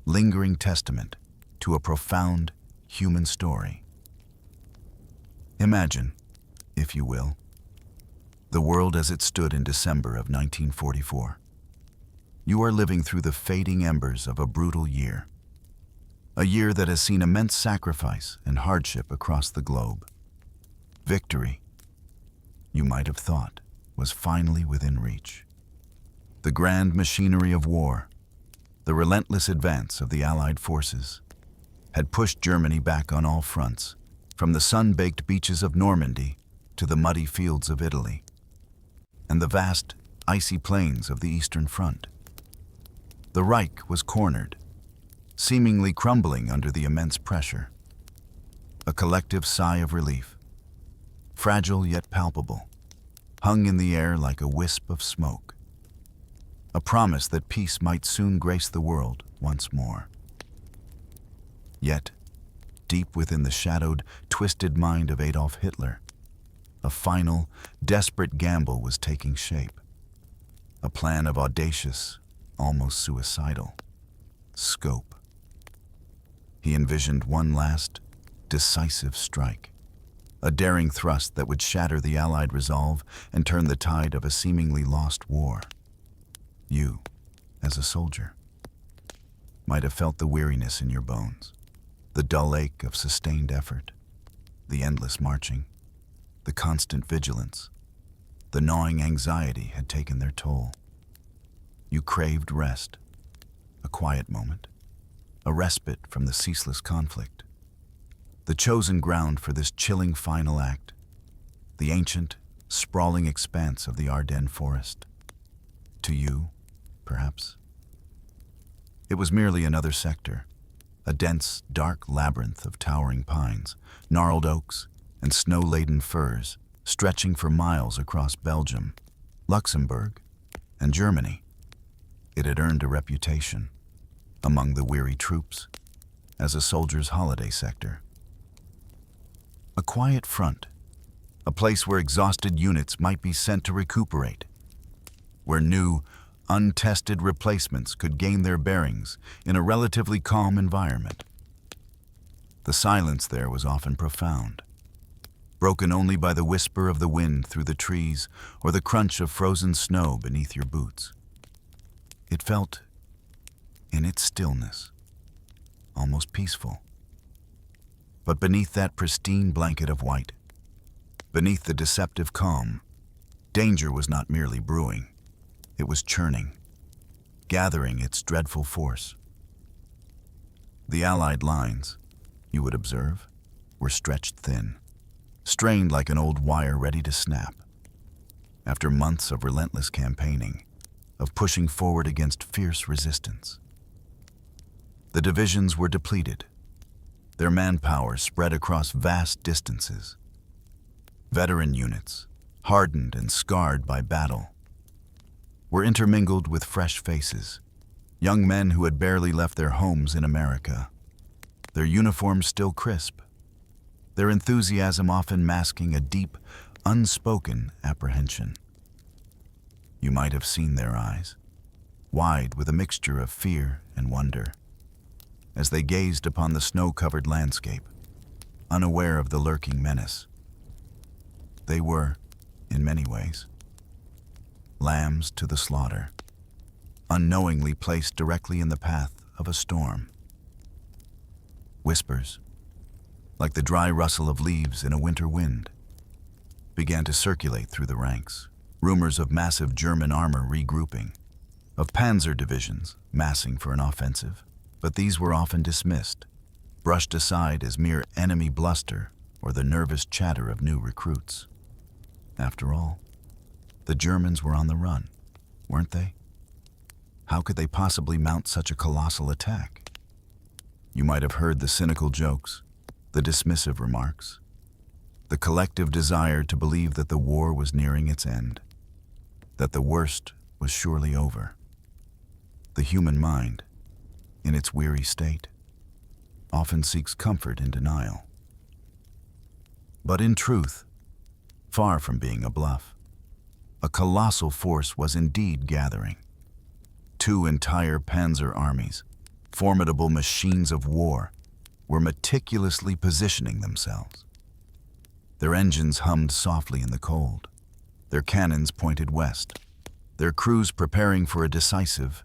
lingering testament to a profound human story. Imagine, if you will. The world as it stood in December of 1944. You are living through the fading embers of a brutal year. A year that has seen immense sacrifice and hardship across the globe. Victory, you might have thought, was finally within reach. The grand machinery of war, the relentless advance of the Allied forces, had pushed Germany back on all fronts, from the sun-baked beaches of Normandy to the muddy fields of Italy, and the vast, icy plains of the Eastern Front. The Reich was cornered, seemingly crumbling under the immense pressure. A collective sigh of relief, fragile yet palpable, hung in the air like a wisp of smoke. A promise that peace might soon grace the world once more. Yet, deep within the shadowed, twisted mind of Adolf Hitler, a final, desperate gamble was taking shape. A plan of audacious, almost suicidal, scope. He envisioned one last, decisive strike, a daring thrust that would shatter the Allied resolve and turn the tide of a seemingly lost war. You, as a soldier, might have felt the weariness in your bones, the dull ache of sustained effort, the endless marching, the constant vigilance, the gnawing anxiety had taken their toll. You craved rest, a quiet moment, a respite from the ceaseless conflict. The chosen ground for this chilling final act, the ancient, sprawling expanse of the Ardennes forest. To you, perhaps, it was merely another sector, a dense, dark labyrinth of towering pines, gnarled oaks, and snow-laden firs stretching for miles across Belgium, Luxembourg, and Germany. It had earned a reputation, among the weary troops, as a soldier's holiday sector. A quiet front, a place where exhausted units might be sent to recuperate, where new, untested replacements could gain their bearings in a relatively calm environment. The silence there was often profound, broken only by the whisper of the wind through the trees or the crunch of frozen snow beneath your boots. It felt, in its stillness, almost peaceful. But beneath that pristine blanket of white, beneath the deceptive calm, danger was not merely brewing. It was churning, gathering its dreadful force. The Allied lines, you would observe, were stretched thin, strained like an old wire ready to snap. After months of relentless campaigning, of pushing forward against fierce resistance. The divisions were depleted, their manpower spread across vast distances. Veteran units, hardened and scarred by battle, were intermingled with fresh faces, young men who had barely left their homes in America, their uniforms still crisp, their enthusiasm often masking a deep, unspoken apprehension. You might have seen their eyes, wide with a mixture of fear and wonder, as they gazed upon the snow-covered landscape, unaware of the lurking menace. They were, in many ways, lambs to the slaughter, unknowingly placed directly in the path of a storm. Whispers, like the dry rustle of leaves in a winter wind, began to circulate through the ranks. Rumors of massive German armor regrouping, of panzer divisions massing for an offensive, but these were often dismissed, brushed aside as mere enemy bluster or the nervous chatter of new recruits. After all, the Germans were on the run, weren't they? How could they possibly mount such a colossal attack? You might have heard the cynical jokes, the dismissive remarks, the collective desire to believe that the war was nearing its end, that the worst was surely over. The human mind, in its weary state, often seeks comfort in denial. But in truth, far from being a bluff, a colossal force was indeed gathering. 2 entire panzer armies, formidable machines of war, were meticulously positioning themselves. Their engines hummed softly in the cold. Their cannons pointed west, their crews preparing for a decisive,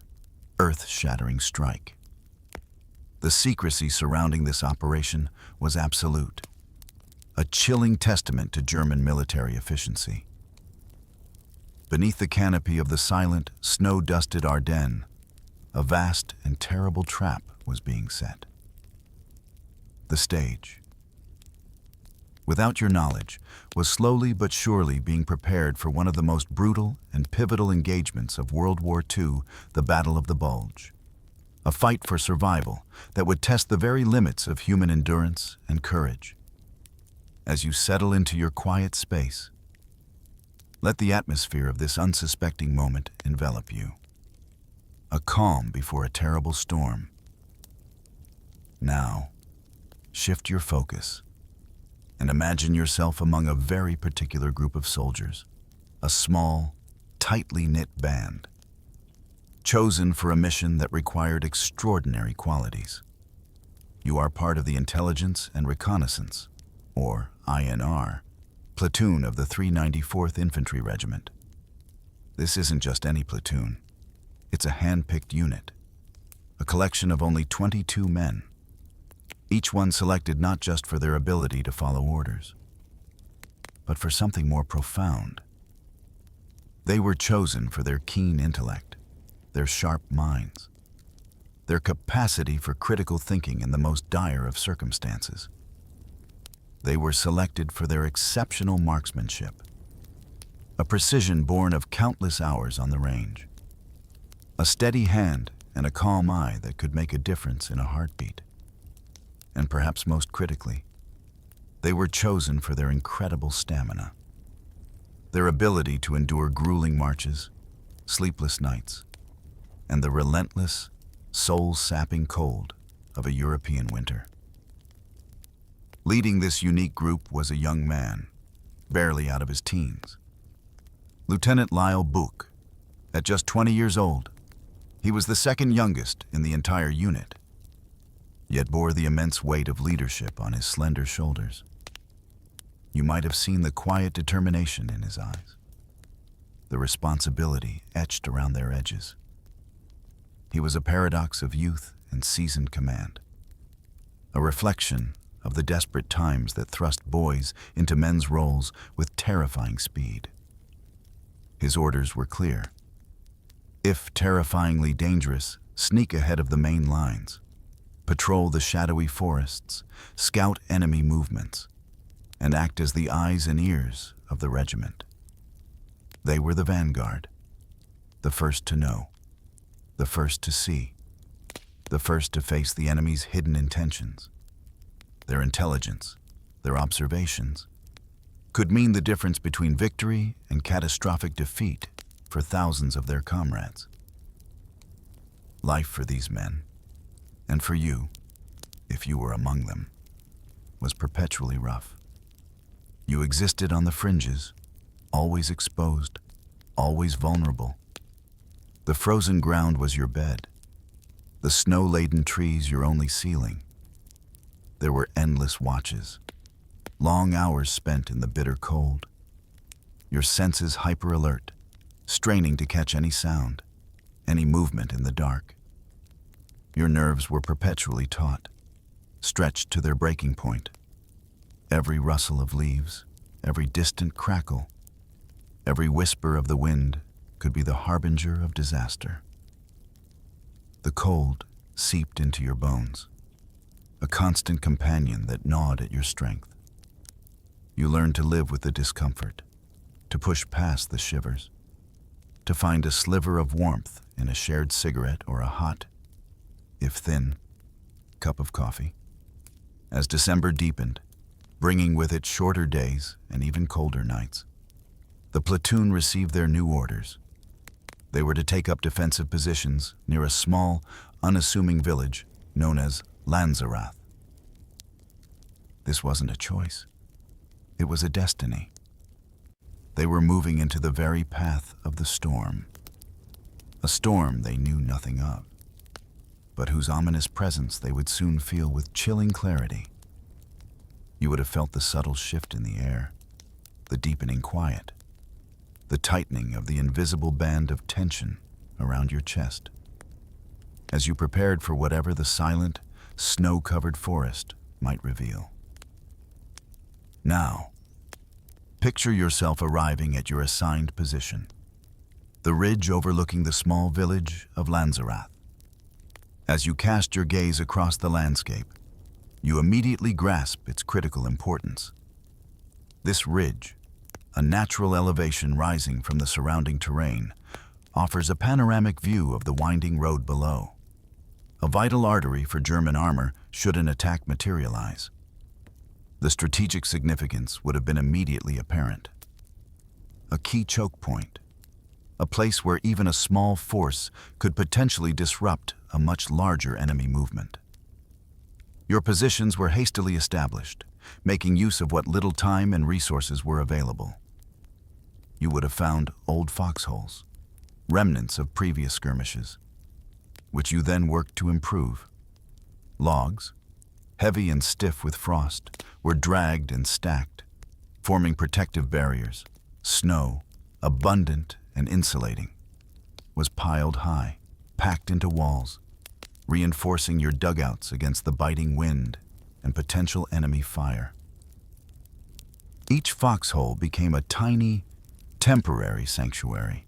earth-shattering strike. The secrecy surrounding this operation was absolute, a chilling testament to German military efficiency. Beneath the canopy of the silent, snow-dusted Ardennes, a vast and terrible trap was being set. The stage, without your knowledge, was slowly but surely being prepared for one of the most brutal and pivotal engagements of World War II, the Battle of the Bulge. A fight for survival that would test the very limits of human endurance and courage. As you settle into your quiet space, let the atmosphere of this unsuspecting moment envelop you. A calm before a terrible storm. Now, shift your focus and imagine yourself among a very particular group of soldiers, a small, tightly knit band, chosen for a mission that required extraordinary qualities. You are part of the Intelligence and Reconnaissance, or INR, platoon of the 394th Infantry Regiment. This isn't just any platoon. It's a hand-picked unit, a collection of only 22 men, each one selected not just for their ability to follow orders, but for something more profound. They were chosen for their keen intellect, their sharp minds, their capacity for critical thinking in the most dire of circumstances. They were selected for their exceptional marksmanship, a precision born of countless hours on the range, a steady hand and a calm eye that could make a difference in a heartbeat. And perhaps most critically, they were chosen for their incredible stamina, their ability to endure grueling marches, sleepless nights, and the relentless, soul-sapping cold of a European winter. Leading this unique group was a young man, barely out of his teens. Lieutenant Lyle Buch. At just 20 years old, he was the second youngest in the entire unit, yet bore the immense weight of leadership on his slender shoulders. You might have seen the quiet determination in his eyes, the responsibility etched around their edges. He was a paradox of youth and seasoned command, a reflection of the desperate times that thrust boys into men's roles with terrifying speed. His orders were clear. If terrifyingly dangerous, sneak ahead of the main lines, patrol the shadowy forests, scout enemy movements, and act as the eyes and ears of the regiment. They were the vanguard, the first to know, the first to see, the first to face the enemy's hidden intentions. Their intelligence, their observations, could mean the difference between victory and catastrophic defeat for thousands of their comrades. Life for these men, and for you, if you were among them, was perpetually rough. You existed on the fringes, always exposed, always vulnerable. The frozen ground was your bed, the snow-laden trees your only ceiling. There were endless watches, long hours spent in the bitter cold, your senses hyper-alert, straining to catch any sound, any movement in the dark. Your nerves were perpetually taut, stretched to their breaking point. Every rustle of leaves, every distant crackle, every whisper of the wind could be the harbinger of disaster. The cold seeped into your bones, a constant companion that gnawed at your strength. You learned to live with the discomfort, to push past the shivers, to find a sliver of warmth in a shared cigarette or a hot, if thin, cup of coffee. As December deepened, bringing with it shorter days and even colder nights, the platoon received their new orders. They were to take up defensive positions near a small, unassuming village known as Lanzerath. This wasn't a choice. It was a destiny. They were moving into the very path of the storm, a storm they knew nothing of, but whose ominous presence they would soon feel with chilling clarity. You would have felt the subtle shift in the air, the deepening quiet, the tightening of the invisible band of tension around your chest, as you prepared for whatever the silent, snow-covered forest might reveal. Now, picture yourself arriving at your assigned position, the ridge overlooking the small village of Lanzerath. As you cast your gaze across the landscape, you immediately grasp its critical importance. This ridge, a natural elevation rising from the surrounding terrain, offers a panoramic view of the winding road below, a vital artery for German armor should an attack materialize. The strategic significance would have been immediately apparent. A key choke point, a place where even a small force could potentially disrupt a much larger enemy movement. Your positions were hastily established, making use of what little time and resources were available. You would have found old foxholes, remnants of previous skirmishes, which you then worked to improve. Logs, heavy and stiff with frost, were dragged and stacked, forming protective barriers. Snow, abundant and insulating, was piled high, packed into walls, reinforcing your dugouts against the biting wind and potential enemy fire. Each foxhole became a tiny, temporary sanctuary,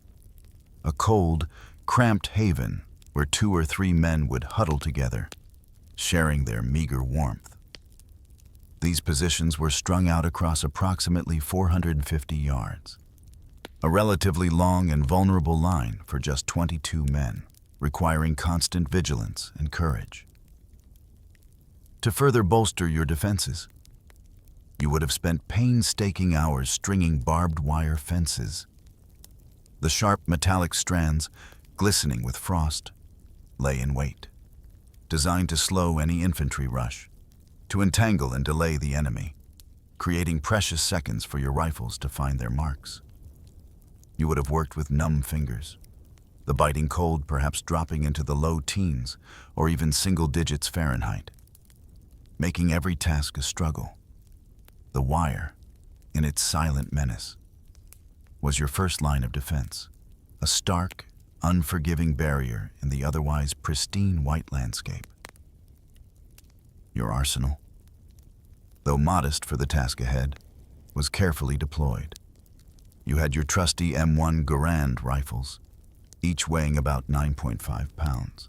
a cold, cramped haven where 2 or 3 men would huddle together, sharing their meager warmth. These positions were strung out across approximately 450 yards, a relatively long and vulnerable line for just 22 men, requiring constant vigilance and courage. To further bolster your defenses, you would have spent painstaking hours stringing barbed wire fences. The sharp metallic strands, glistening with frost, lay in wait, designed to slow any infantry rush, to entangle and delay the enemy, creating precious seconds for your rifles to find their marks. You would have worked with numb fingers, the biting cold perhaps dropping into the low teens or even single digits Fahrenheit, making every task a struggle. The wire, in its silent menace, was your first line of defense, a stark, unforgiving barrier in the otherwise pristine white landscape. Your arsenal, though modest for the task ahead, was carefully deployed. You had your trusty M1 Garand rifles, each weighing about 9.5 pounds,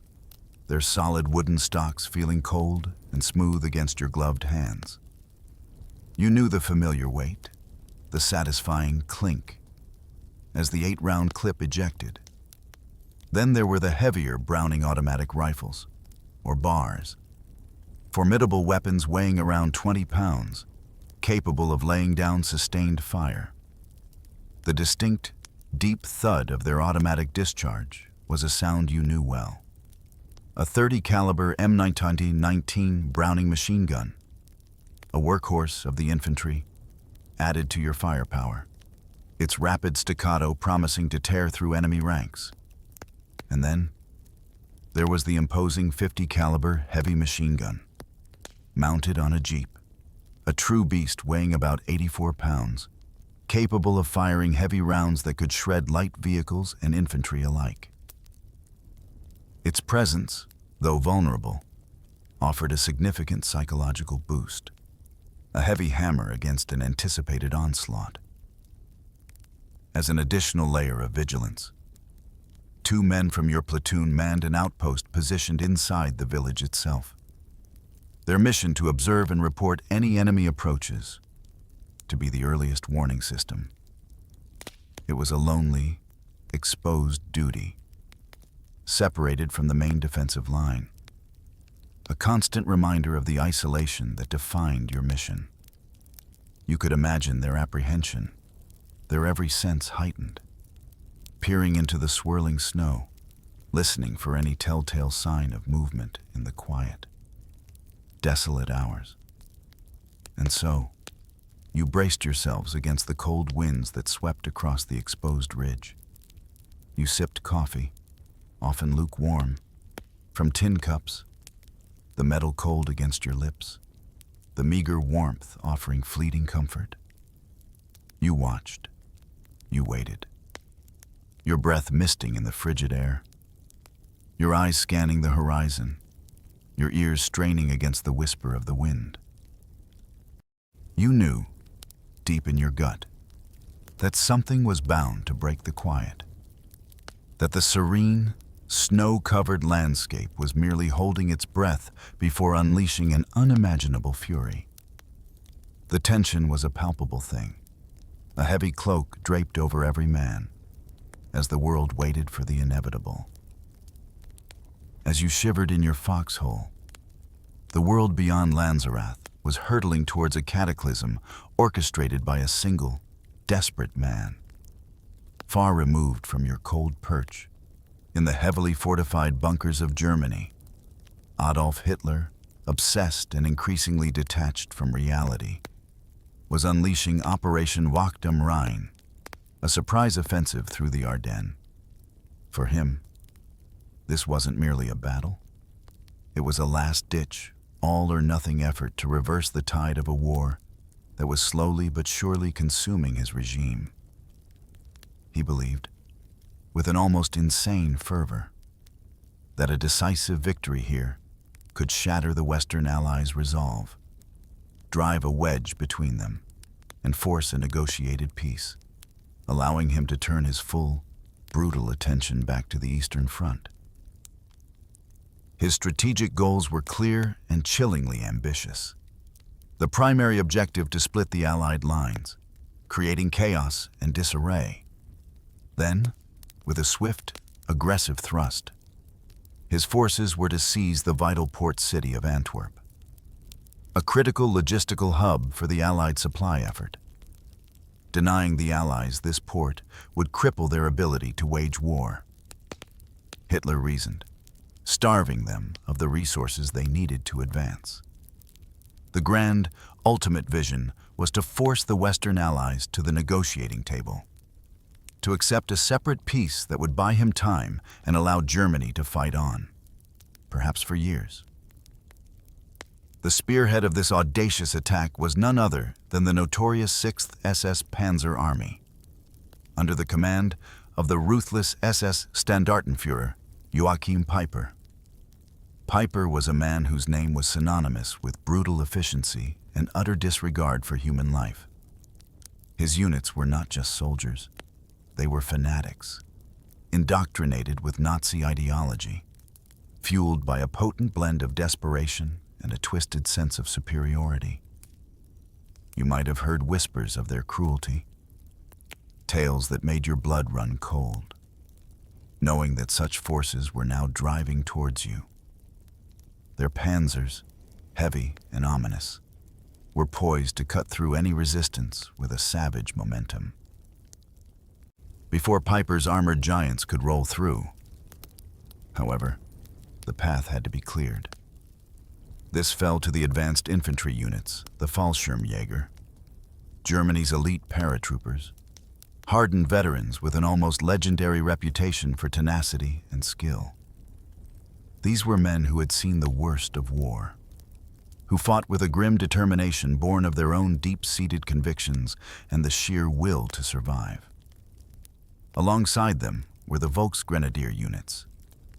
their solid wooden stocks feeling cold and smooth against your gloved hands. You knew the familiar weight, the satisfying clink, as the 8-round clip ejected. Then there were the heavier Browning automatic rifles, or bars, formidable weapons weighing around 20 pounds, capable of laying down sustained fire. The distinct, deep thud of their automatic discharge was a sound you knew well. A 30 caliber M19 Browning machine gun, a workhorse of the infantry, added to your firepower, its rapid staccato promising to tear through enemy ranks. And then, there was the imposing 50 caliber heavy machine gun, mounted on a jeep, a true beast weighing about 84 pounds, capable of firing heavy rounds that could shred light vehicles and infantry alike. Its presence, though vulnerable, offered a significant psychological boost, a heavy hammer against an anticipated onslaught. As an additional layer of vigilance, 2 men from your platoon manned an outpost positioned inside the village itself, their mission to observe and report any enemy approaches, to be the earliest warning system. It was a lonely, exposed duty, separated from the main defensive line, a constant reminder of the isolation that defined your mission. You could imagine their apprehension, their every sense heightened, peering into the swirling snow, listening for any telltale sign of movement in the quiet, desolate hours. And so, you braced yourselves against the cold winds that swept across the exposed ridge. You sipped coffee, often lukewarm, from tin cups, the metal cold against your lips. the meager warmth offering fleeting comfort. You watched. You waited. Your breath misting in the frigid air. Your eyes scanning the horizon. Your ears straining against the whisper of the wind. You knew, deep in your gut, that something was bound to break the quiet. That the serene, snow-covered landscape was merely holding its breath before unleashing an unimaginable fury. The tension was a palpable thing, a heavy cloak draped over every man, as the world waited for the inevitable. As you shivered in your foxhole, the world beyond Lanzerath was hurtling towards a cataclysm orchestrated by a single, desperate man. Far removed from your cold perch, in the heavily fortified bunkers of Germany, Adolf Hitler, obsessed and increasingly detached from reality, was unleashing Operation Wacht am Rhein, a surprise offensive through the Ardennes. For him, this wasn't merely a battle. It was a last-ditch, all-or-nothing effort to reverse the tide of a war that was slowly but surely consuming his regime. He believed, with an almost insane fervor, that a decisive victory here could shatter the Western Allies' resolve, drive a wedge between them, and force a negotiated peace, allowing him to turn his full, brutal attention back to the Eastern Front. His strategic goals were clear and chillingly ambitious. The primary objective to split the Allied lines, creating chaos and disarray. Then, with a swift, aggressive thrust, his forces were to seize the vital port city of Antwerp, a critical logistical hub for the Allied supply effort. Denying the Allies this port would cripple their ability to wage war. Hitler reasoned, starving them of the resources they needed to advance. The grand, ultimate vision was to force the Western Allies to the negotiating table, to accept a separate peace that would buy him time and allow Germany to fight on, perhaps for years. The spearhead of this audacious attack was none other than the notorious 6th SS Panzer Army, under the command of the ruthless SS Standartenführer, Joachim Peiper. Peiper was a man whose name was synonymous with brutal efficiency and utter disregard for human life. His units were not just soldiers. They were fanatics, indoctrinated with Nazi ideology, fueled by a potent blend of desperation and a twisted sense of superiority. You might have heard whispers of their cruelty, tales that made your blood run cold, knowing that such forces were now driving towards you. Their panzers, heavy and ominous, were poised to cut through any resistance with a savage momentum. Before Peiper's armored giants could roll through, however, the path had to be cleared. This fell to the advanced infantry units, the Fallschirmjäger, Germany's elite paratroopers, hardened veterans with an almost legendary reputation for tenacity and skill. These were men who had seen the worst of war, who fought with a grim determination born of their own deep-seated convictions and the sheer will to survive. Alongside them were the Volksgrenadier units,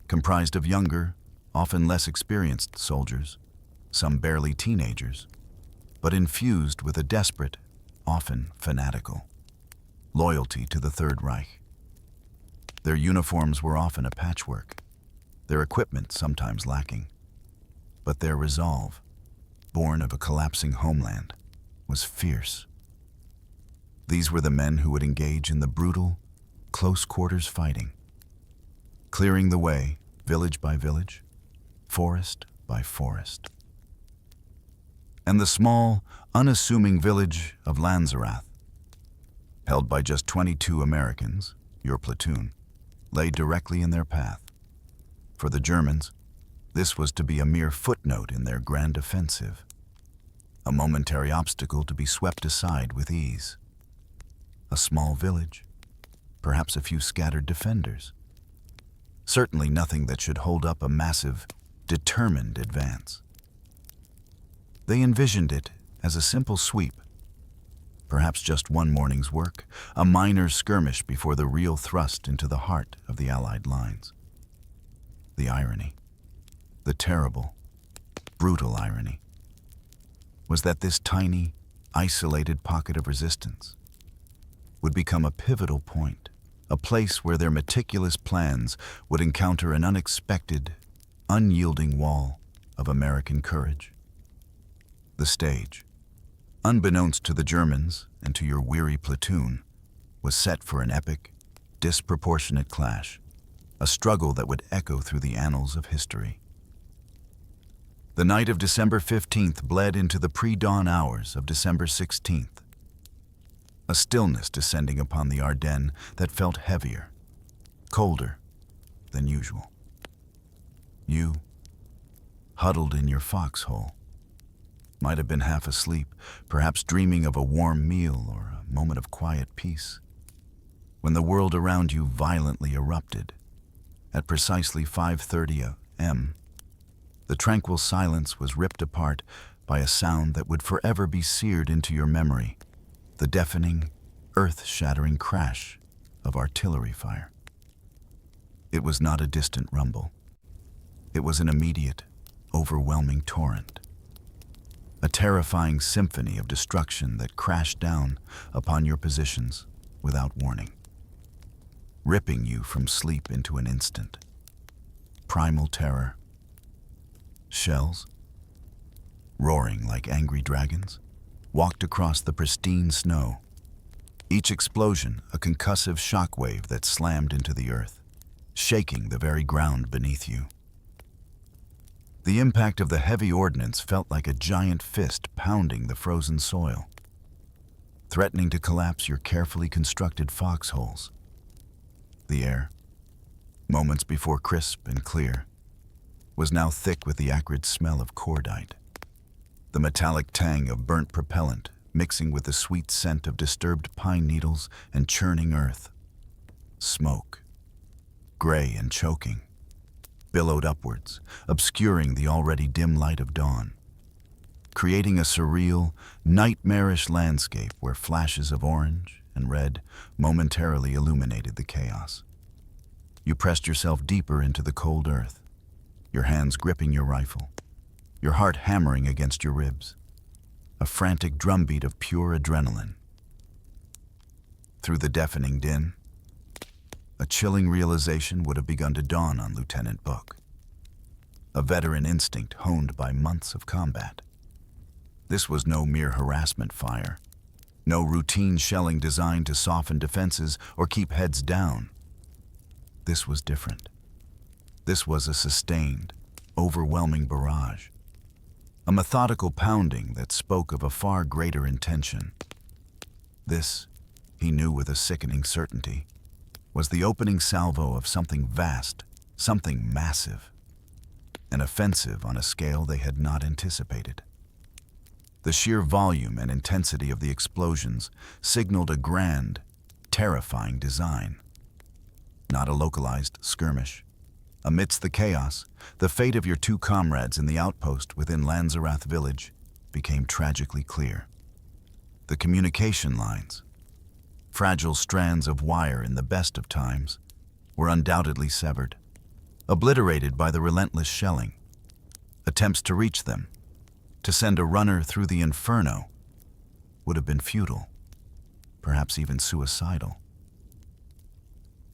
comprised of younger, often less experienced soldiers, some barely teenagers, but infused with a desperate, often fanatical, loyalty to the Third Reich. Their uniforms were often a patchwork, their equipment sometimes lacking, but their resolve, born of a collapsing homeland, was fierce. These were the men who would engage in the brutal, close-quarters fighting, clearing the way, village by village, forest by forest. And the small, unassuming village of Lanzerath, held by just 22 Americans, your platoon, lay directly in their path. For the Germans, this was to be a mere footnote in their grand offensive, a momentary obstacle to be swept aside with ease. A small village, perhaps a few scattered defenders. Certainly nothing that should hold up a massive, determined advance. They envisioned it as a simple sweep, perhaps just one morning's work, a minor skirmish before the real thrust into the heart of the Allied lines. The irony, the terrible, brutal irony, was that this tiny, isolated pocket of resistance would become a pivotal point, a place where their meticulous plans would encounter an unexpected, unyielding wall of American courage. The stage, unbeknownst to the Germans and to your weary platoon, was set for an epic, disproportionate clash, a struggle that would echo through the annals of history. The night of December 15th bled into the pre-dawn hours of December 16th. A stillness descending upon the Ardennes that felt heavier, colder than usual. You, huddled in your foxhole, might have been half asleep, perhaps dreaming of a warm meal or a moment of quiet peace, when the world around you violently erupted. At precisely 5:30 a.m., the tranquil silence was ripped apart by a sound that would forever be seared into your memory, the deafening, earth-shattering crash of artillery fire. It was not a distant rumble. It was an immediate, overwhelming torrent, a terrifying symphony of destruction that crashed down upon your positions without warning, ripping you from sleep into an instant. Primal terror. Shells, roaring like angry dragons, walked across the pristine snow, each explosion a concussive shockwave that slammed into the earth, shaking the very ground beneath you. The impact of the heavy ordnance felt like a giant fist pounding the frozen soil, threatening to collapse your carefully constructed foxholes. The air, moments before crisp and clear, was now thick with the acrid smell of cordite, the metallic tang of burnt propellant mixing with the sweet scent of disturbed pine needles and churning earth. Smoke, gray and choking, billowed upwards, obscuring the already dim light of dawn, creating a surreal, nightmarish landscape where flashes of orange and red momentarily illuminated the chaos. You pressed yourself deeper into the cold earth, your hands gripping your rifle, your heart hammering against your ribs, a frantic drumbeat of pure adrenaline. Through the deafening din, a chilling realization would have begun to dawn on Lieutenant Book, a veteran instinct honed by months of combat. This was no mere harassment fire, no routine shelling designed to soften defenses or keep heads down. This was different. This was a sustained, overwhelming barrage, a methodical pounding that spoke of a far greater intention. This, he knew with a sickening certainty, was the opening salvo of something vast, something massive, an offensive on a scale they had not anticipated. The sheer volume and intensity of the explosions signaled a grand, terrifying design, not a localized skirmish. Amidst the chaos, the fate of your two comrades in the outpost within Lanzerath village became tragically clear. The communication lines, fragile strands of wire in the best of times, were undoubtedly severed, obliterated by the relentless shelling. Attempts to reach them, to send a runner through the inferno, would have been futile, perhaps even suicidal.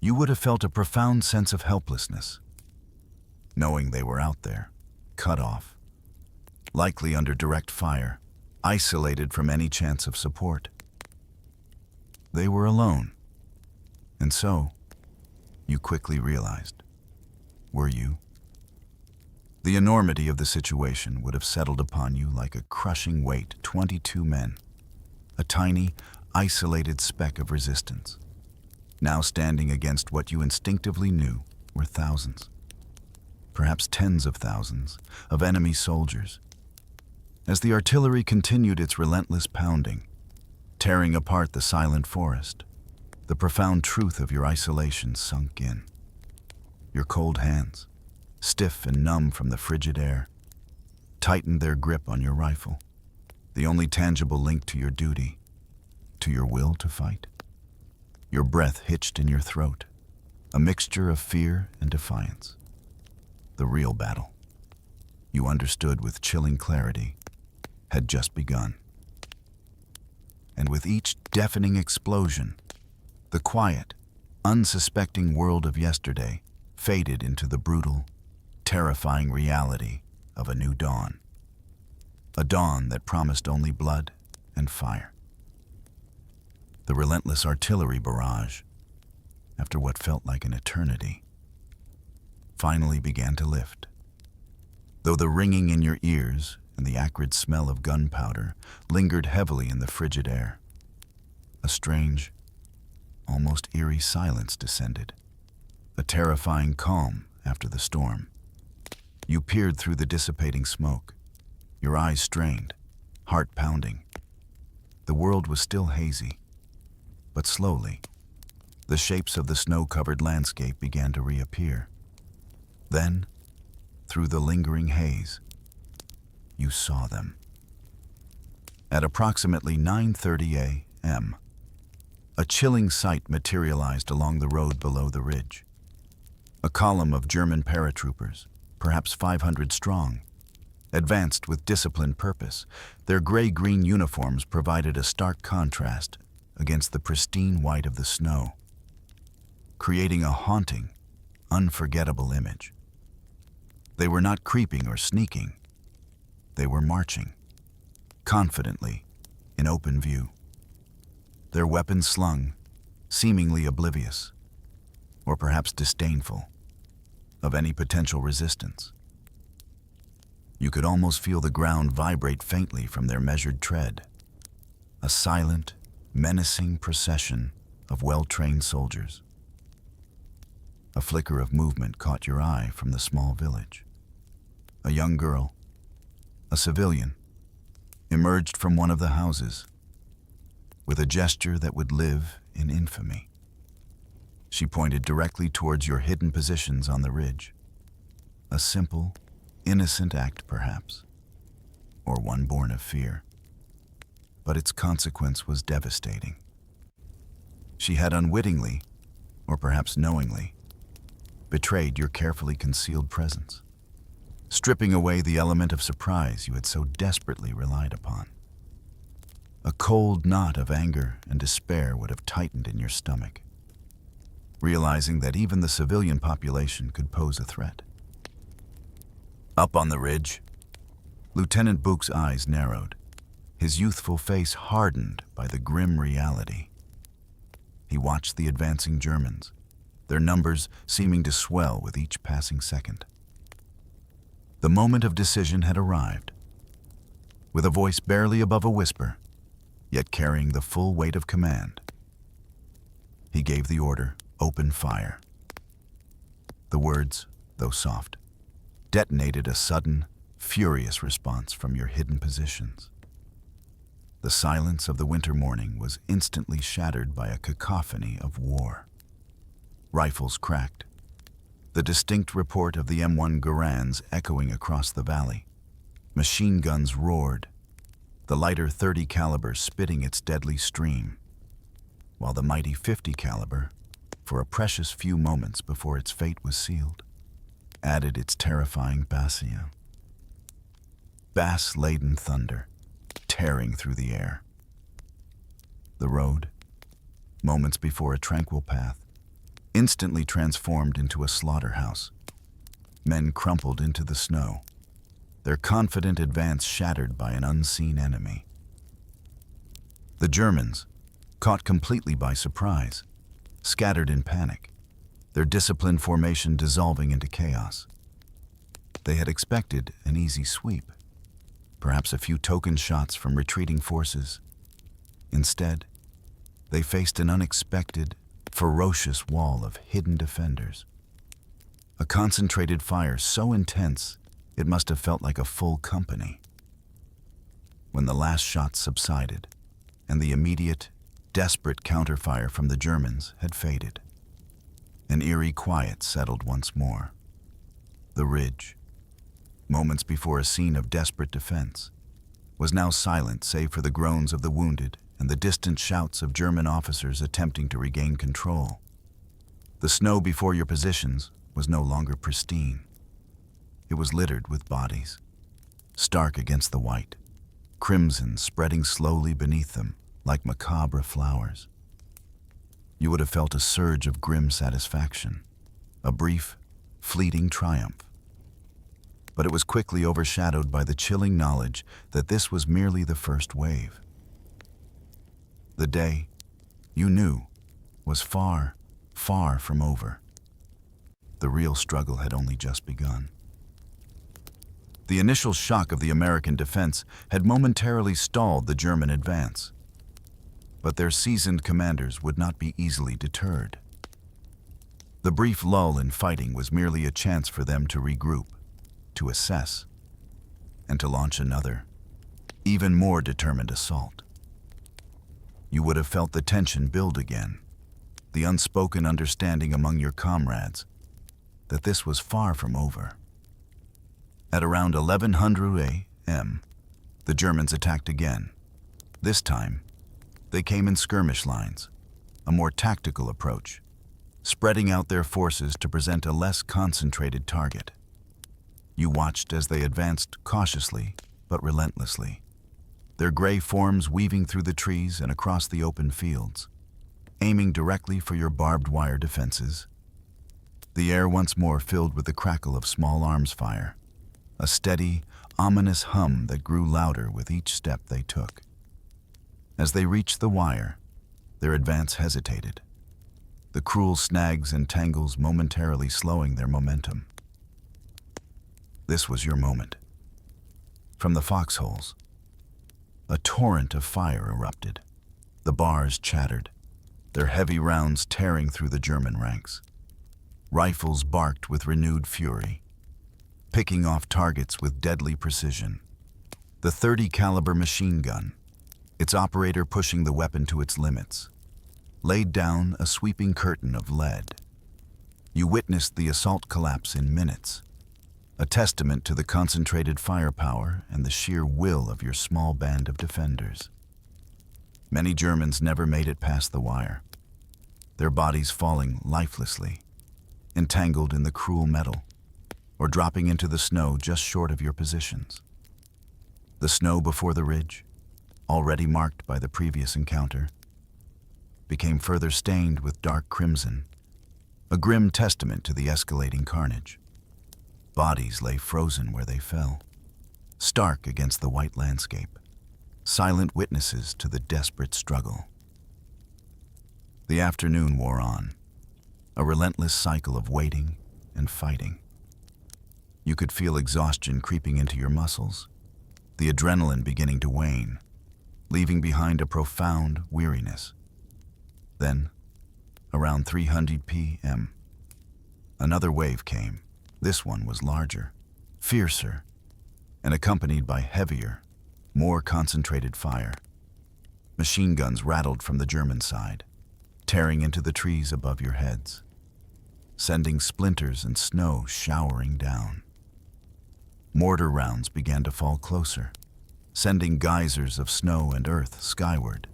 You would have felt a profound sense of helplessness, knowing they were out there, cut off, likely under direct fire, isolated from any chance of support. They were alone, and so, you quickly realized, were you? The enormity of the situation would have settled upon you like a crushing weight. 22 men, a tiny, isolated speck of resistance, now standing against what you instinctively knew were thousands, perhaps tens of thousands, of enemy soldiers. As the artillery continued its relentless pounding, tearing apart the silent forest, the profound truth of your isolation sunk in. Your cold hands, stiff and numb from the frigid air, tightened their grip on your rifle. the only tangible link to your duty, to your will to fight. Your breath hitched in your throat, a mixture of fear and defiance. The real battle, you understood with chilling clarity, had just begun. And with each deafening explosion, the quiet, unsuspecting world of yesterday faded into the brutal, terrifying reality of a new dawn. A dawn that promised only blood and fire. The relentless artillery barrage, after what felt like an eternity, finally began to lift. Though the ringing in your ears and the acrid smell of gunpowder lingered heavily in the frigid air, a strange, almost eerie silence descended, a terrifying calm after the storm. You peered through the dissipating smoke, your eyes strained, heart pounding. The world was still hazy, but slowly, the shapes of the snow-covered landscape began to reappear. Then, through the lingering haze, you saw them. At approximately 9:30 a.m., a chilling sight materialized along the road below the ridge. A column of German paratroopers, perhaps 500 strong, advanced with disciplined purpose. Their gray-green uniforms provided a stark contrast against the pristine white of the snow, creating a haunting, unforgettable image. They were not creeping or sneaking. They were marching, confidently, in open view. Their weapons slung, seemingly oblivious, or perhaps disdainful, of any potential resistance. You could almost feel the ground vibrate faintly from their measured tread. A silent, menacing procession of well-trained soldiers. A flicker of movement caught your eye from the small village. A young girl, a civilian, emerged from one of the houses with a gesture that would live in infamy. She pointed directly towards your hidden positions on the ridge. A simple, innocent act, perhaps, or one born of fear. But its consequence was devastating. She had unwittingly, or perhaps knowingly, betrayed your carefully concealed presence, stripping away the element of surprise you had so desperately relied upon. A cold knot of anger and despair would have tightened in your stomach, realizing that even the civilian population could pose a threat. Up on the ridge, Lieutenant Buch's eyes narrowed, his youthful face hardened by the grim reality. He watched the advancing Germans, their numbers seeming to swell with each passing second. The moment of decision had arrived. With a voice barely above a whisper, yet carrying the full weight of command, he gave the order, "Open fire." The words, though soft, detonated a sudden, furious response from your hidden positions. The silence of the winter morning was instantly shattered by a cacophony of war. Rifles cracked, the distinct report of the M1 Garands echoing across the valley. Machine guns roared, the lighter .30 caliber spitting its deadly stream, while the mighty .50 caliber, for a precious few moments before its fate was sealed, added its terrifying bass-laden thunder, tearing through the air. The road, moments before a tranquil path, instantly transformed into a slaughterhouse. Men crumpled into the snow, their confident advance shattered by an unseen enemy. The Germans, caught completely by surprise, scattered in panic, their disciplined formation dissolving into chaos. They had expected an easy sweep, perhaps a few token shots from retreating forces. Instead, they faced an unexpected, ferocious wall of hidden defenders. A concentrated fire so intense it must have felt like a full company. When the last shots subsided, and the immediate, desperate counterfire from the Germans had faded, an eerie quiet settled once more. The ridge, moments before a scene of desperate defense, was now silent save for the groans of the wounded and the distant shouts of German officers attempting to regain control. The snow before your positions was no longer pristine. It was littered with bodies, stark against the white, crimson spreading slowly beneath them like macabre flowers. You would have felt a surge of grim satisfaction, a brief, fleeting triumph. But it was quickly overshadowed by the chilling knowledge that this was merely the first wave. The day, you knew, was far, far from over. The real struggle had only just begun. The initial shock of the American defense had momentarily stalled the German advance. But their seasoned commanders would not be easily deterred. The brief lull in fighting was merely a chance for them to regroup, to assess, and to launch another, even more determined assault. You would have felt the tension build again, the unspoken understanding among your comrades that this was far from over. At around 1100 a.m., the Germans attacked again. This time, they came in skirmish lines, a more tactical approach, spreading out their forces to present a less concentrated target. You watched as they advanced cautiously but relentlessly, their gray forms weaving through the trees and across the open fields, aiming directly for your barbed wire defenses. The air once more filled with the crackle of small arms fire, a steady, ominous hum that grew louder with each step they took. As they reached the wire, their advance hesitated, the cruel snags and tangles momentarily slowing their momentum. This was your moment. From the foxholes, a torrent of fire erupted. The bars chattered, their heavy rounds tearing through the German ranks. Rifles barked with renewed fury, picking off targets with deadly precision. The .30 caliber machine gun, its operator pushing the weapon to its limits, laid down a sweeping curtain of lead. You witnessed the assault collapse in minutes, a testament to the concentrated firepower and the sheer will of your small band of defenders. Many Germans never made it past the wire, their bodies falling lifelessly, entangled in the cruel metal, or dropping into the snow just short of your positions. The snow before the ridge, already marked by the previous encounter, became further stained with dark crimson, a grim testament to the escalating carnage. Bodies lay frozen where they fell, stark against the white landscape, silent witnesses to the desperate struggle. The afternoon wore on, a relentless cycle of waiting and fighting. You could feel exhaustion creeping into your muscles, the adrenaline beginning to wane, leaving behind a profound weariness. Then, around 300 p.m., another wave came. This one was larger, fiercer, and accompanied by heavier, more concentrated fire. Machine guns rattled from the German side, tearing into the trees above your heads, sending splinters and snow showering down. Mortar rounds began to fall closer, sending geysers of snow and earth skyward,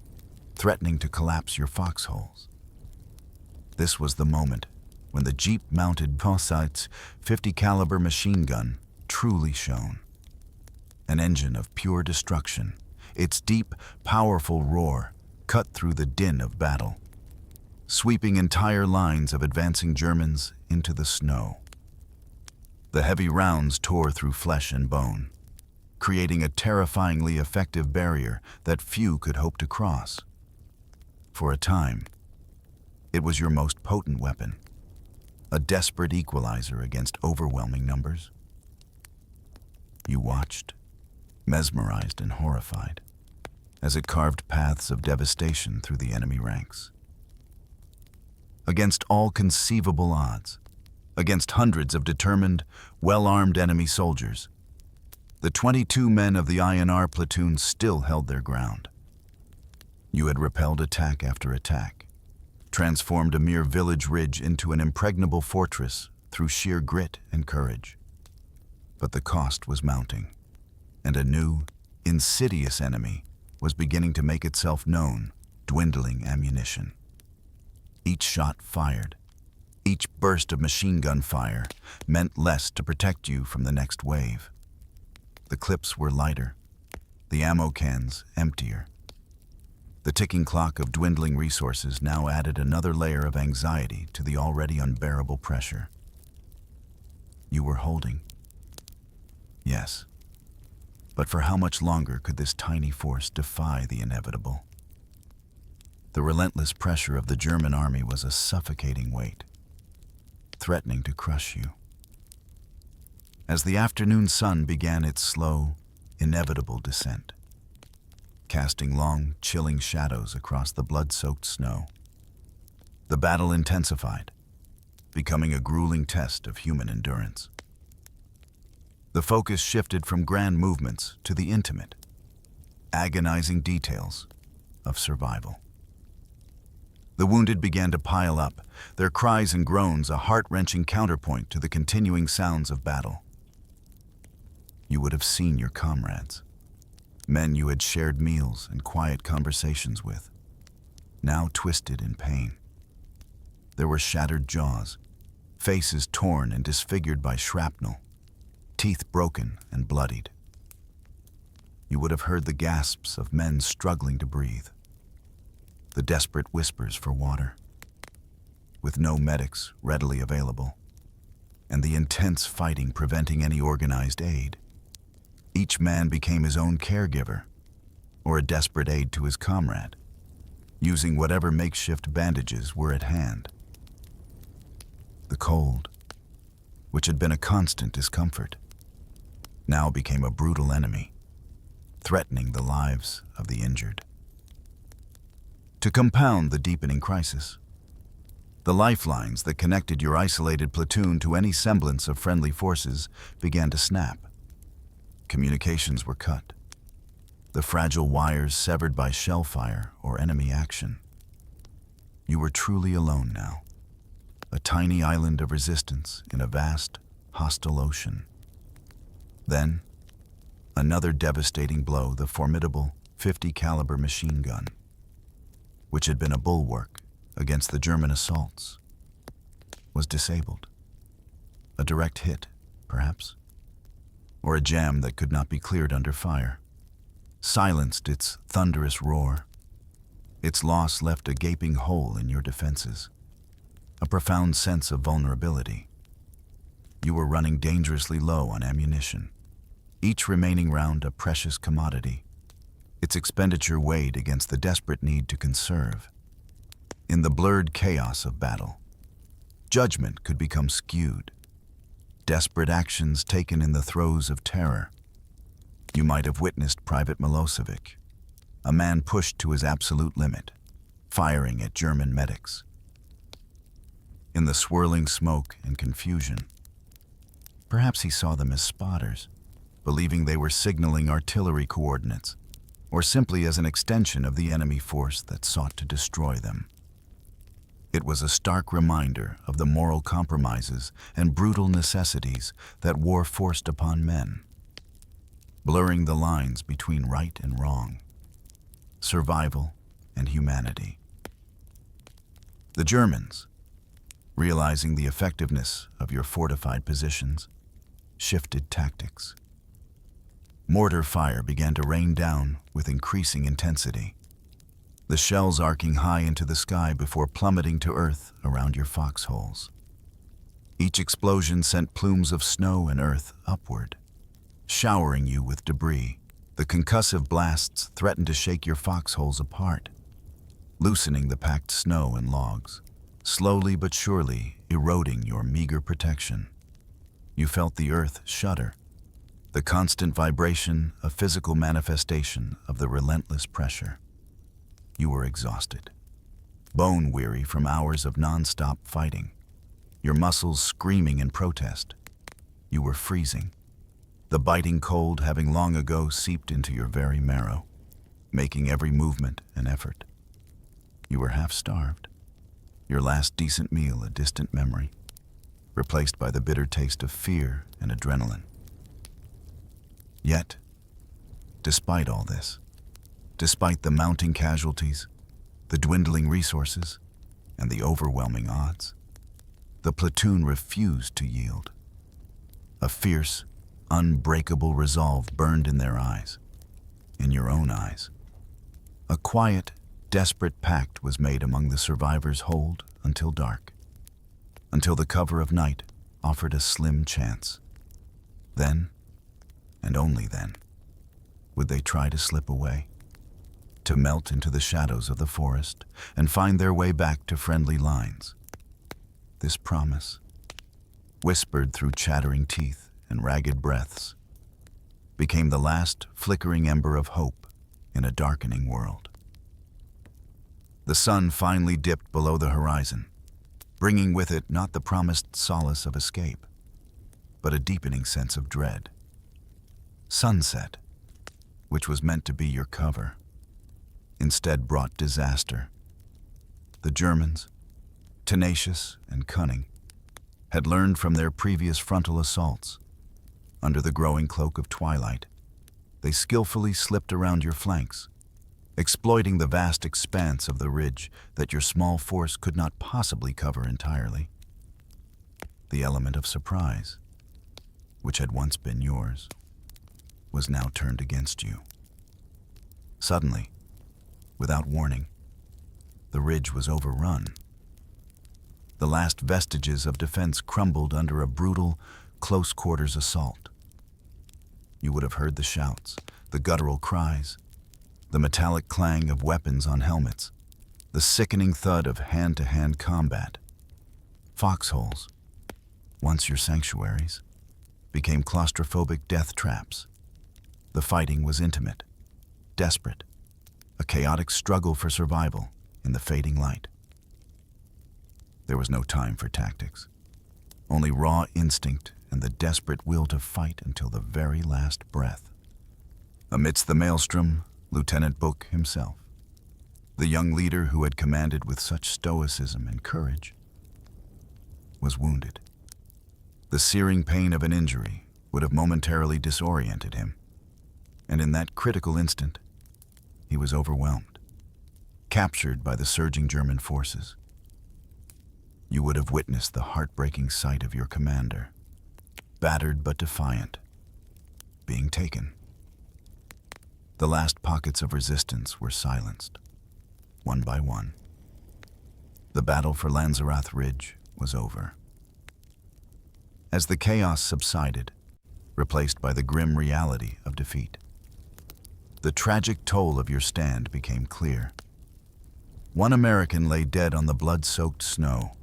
threatening to collapse your foxholes. This was the moment when the Jeep-mounted Posseit's .50 caliber machine gun truly shone. An engine of pure destruction, its deep, powerful roar cut through the din of battle, sweeping entire lines of advancing Germans into the snow. The heavy rounds tore through flesh and bone, creating a terrifyingly effective barrier that few could hope to cross. For a time, it was your most potent weapon, a desperate equalizer against overwhelming numbers. You watched, mesmerized and horrified, as it carved paths of devastation through the enemy ranks. Against all conceivable odds, against hundreds of determined, well-armed enemy soldiers, the 22 men of the INR platoon still held their ground. You had repelled attack after attack, transformed a mere village ridge into an impregnable fortress through sheer grit and courage. But the cost was mounting, and a new, insidious enemy was beginning to make itself known, dwindling ammunition. Each shot fired, each burst of machine gun fire meant less to protect you from the next wave. The clips were lighter, the ammo cans emptier. The ticking clock of dwindling resources now added another layer of anxiety to the already unbearable pressure. You were holding. Yes. But for how much longer could this tiny force defy the inevitable? The relentless pressure of the German army was a suffocating weight, threatening to crush you. As the afternoon sun began its slow, inevitable descent, casting long, chilling shadows across the blood-soaked snow, the battle intensified, becoming a grueling test of human endurance. The focus shifted from grand movements to the intimate, agonizing details of survival. The wounded began to pile up, their cries and groans a heart-wrenching counterpoint to the continuing sounds of battle. You would have seen your comrades, men you had shared meals and quiet conversations with, now twisted in pain. There were shattered jaws, faces torn and disfigured by shrapnel, teeth broken and bloodied. You would have heard the gasps of men struggling to breathe, the desperate whispers for water, with no medics readily available, and the intense fighting preventing any organized aid. Each man became his own caregiver, or a desperate aid to his comrade, using whatever makeshift bandages were at hand. The cold, which had been a constant discomfort, now became a brutal enemy, threatening the lives of the injured. To compound the deepening crisis, the lifelines that connected your isolated platoon to any semblance of friendly forces began to snap. Communications were cut, the fragile wires severed by shell fire or enemy action. You were truly alone now, a tiny island of resistance in a vast, hostile ocean. Then, another devastating blow, the formidable .50 caliber machine gun, which had been a bulwark against the German assaults, was disabled. A direct hit, perhaps, or a jam that could not be cleared under fire, silenced its thunderous roar. Its loss left a gaping hole in your defenses, a profound sense of vulnerability. You were running dangerously low on ammunition, each remaining round a precious commodity, its expenditure weighed against the desperate need to conserve. In the blurred chaos of battle, judgment could become skewed, desperate actions taken in the throes of terror. You might have witnessed Private Milosevic, a man pushed to his absolute limit, firing at German medics. In the swirling smoke and confusion, perhaps he saw them as spotters, believing they were signaling artillery coordinates, or simply as an extension of the enemy force that sought to destroy them. It was a stark reminder of the moral compromises and brutal necessities that war forced upon men, blurring the lines between right and wrong, survival and humanity. The Germans, realizing the effectiveness of your fortified positions, shifted tactics. Mortar fire began to rain down with increasing intensity, the shells arcing high into the sky before plummeting to earth around your foxholes. Each explosion sent plumes of snow and earth upward, showering you with debris. The concussive blasts threatened to shake your foxholes apart, loosening the packed snow and logs, slowly but surely eroding your meager protection. You felt the earth shudder, the constant vibration, a physical manifestation of the relentless pressure. You were exhausted, bone-weary from hours of non-stop fighting, your muscles screaming in protest. You were freezing, the biting cold having long ago seeped into your very marrow, making every movement an effort. You were half-starved, your last decent meal a distant memory, replaced by the bitter taste of fear and adrenaline. Yet, Despite all this, despite the mounting casualties, the dwindling resources, and the overwhelming odds, the platoon refused to yield. A fierce, unbreakable resolve burned in their eyes, in your own eyes. A quiet, desperate pact was made among the survivors' hold until dark, until the cover of night offered a slim chance. Then, and only then, would they try to slip away, to melt into the shadows of the forest and find their way back to friendly lines. This promise, whispered through chattering teeth and ragged breaths, became the last flickering ember of hope in a darkening world. The sun finally dipped below the horizon, bringing with it not the promised solace of escape, but a deepening sense of dread. Sunset, which was meant to be your cover, instead brought disaster. The Germans, tenacious and cunning, had learned from their previous frontal assaults. Under the growing cloak of twilight, they skillfully slipped around your flanks, exploiting the vast expanse of the ridge that your small force could not possibly cover entirely. The element of surprise, which had once been yours, was now turned against you. Suddenly, without warning, the ridge was overrun. The last vestiges of defense crumbled under a brutal, close-quarters assault. You would have heard the shouts, the guttural cries, the metallic clang of weapons on helmets, the sickening thud of hand-to-hand combat. Foxholes, once your sanctuaries, became claustrophobic death traps. The fighting was intimate, desperate, a chaotic struggle for survival in the fading light. There was no time for tactics, only raw instinct and the desperate will to fight until the very last breath. Amidst the maelstrom, Lieutenant Book himself, the young leader who had commanded with such stoicism and courage, was wounded. The searing pain of an injury would have momentarily disoriented him, and in that critical instant, he was overwhelmed, captured by the surging German forces. You would have witnessed the heartbreaking sight of your commander, battered but defiant, being taken. The last pockets of resistance were silenced, one by one. The battle for Lanzerath Ridge was over. As the chaos subsided, replaced by the grim reality of defeat, the tragic toll of your stand became clear. One American lay dead on the blood-soaked snow,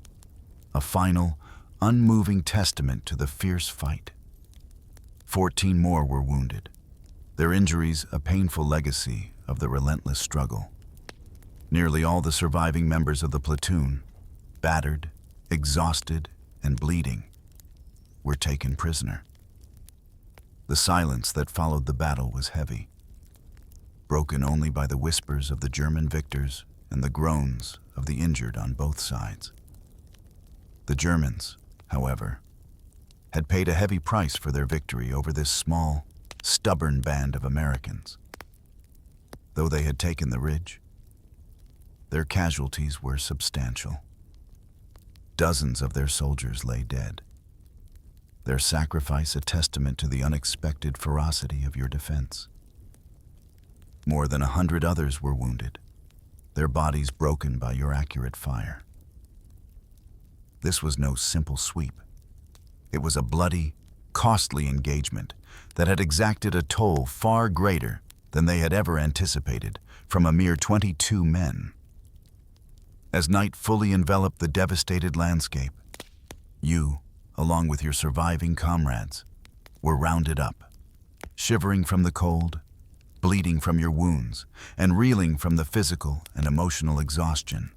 a final, unmoving testament to the fierce fight. 14 more were wounded, their injuries a painful legacy of the relentless struggle. Nearly all the surviving members of the platoon, battered, exhausted, and bleeding, were taken prisoner. The silence that followed the battle was heavy, broken only by the whispers of the German victors and the groans of the injured on both sides. The Germans, however, had paid a heavy price for their victory over this small, stubborn band of Americans. Though they had taken the ridge, their casualties were substantial. Dozens of their soldiers lay dead, their sacrifice a testament to the unexpected ferocity of your defense. More than 100 others were wounded, their bodies broken by your accurate fire. This was no simple sweep. It was a bloody, costly engagement that had exacted a toll far greater than they had ever anticipated from a mere 22 men. As night fully enveloped the devastated landscape, you, along with your surviving comrades, were rounded up, shivering from the cold, bleeding from your wounds, and reeling from the physical and emotional exhaustion.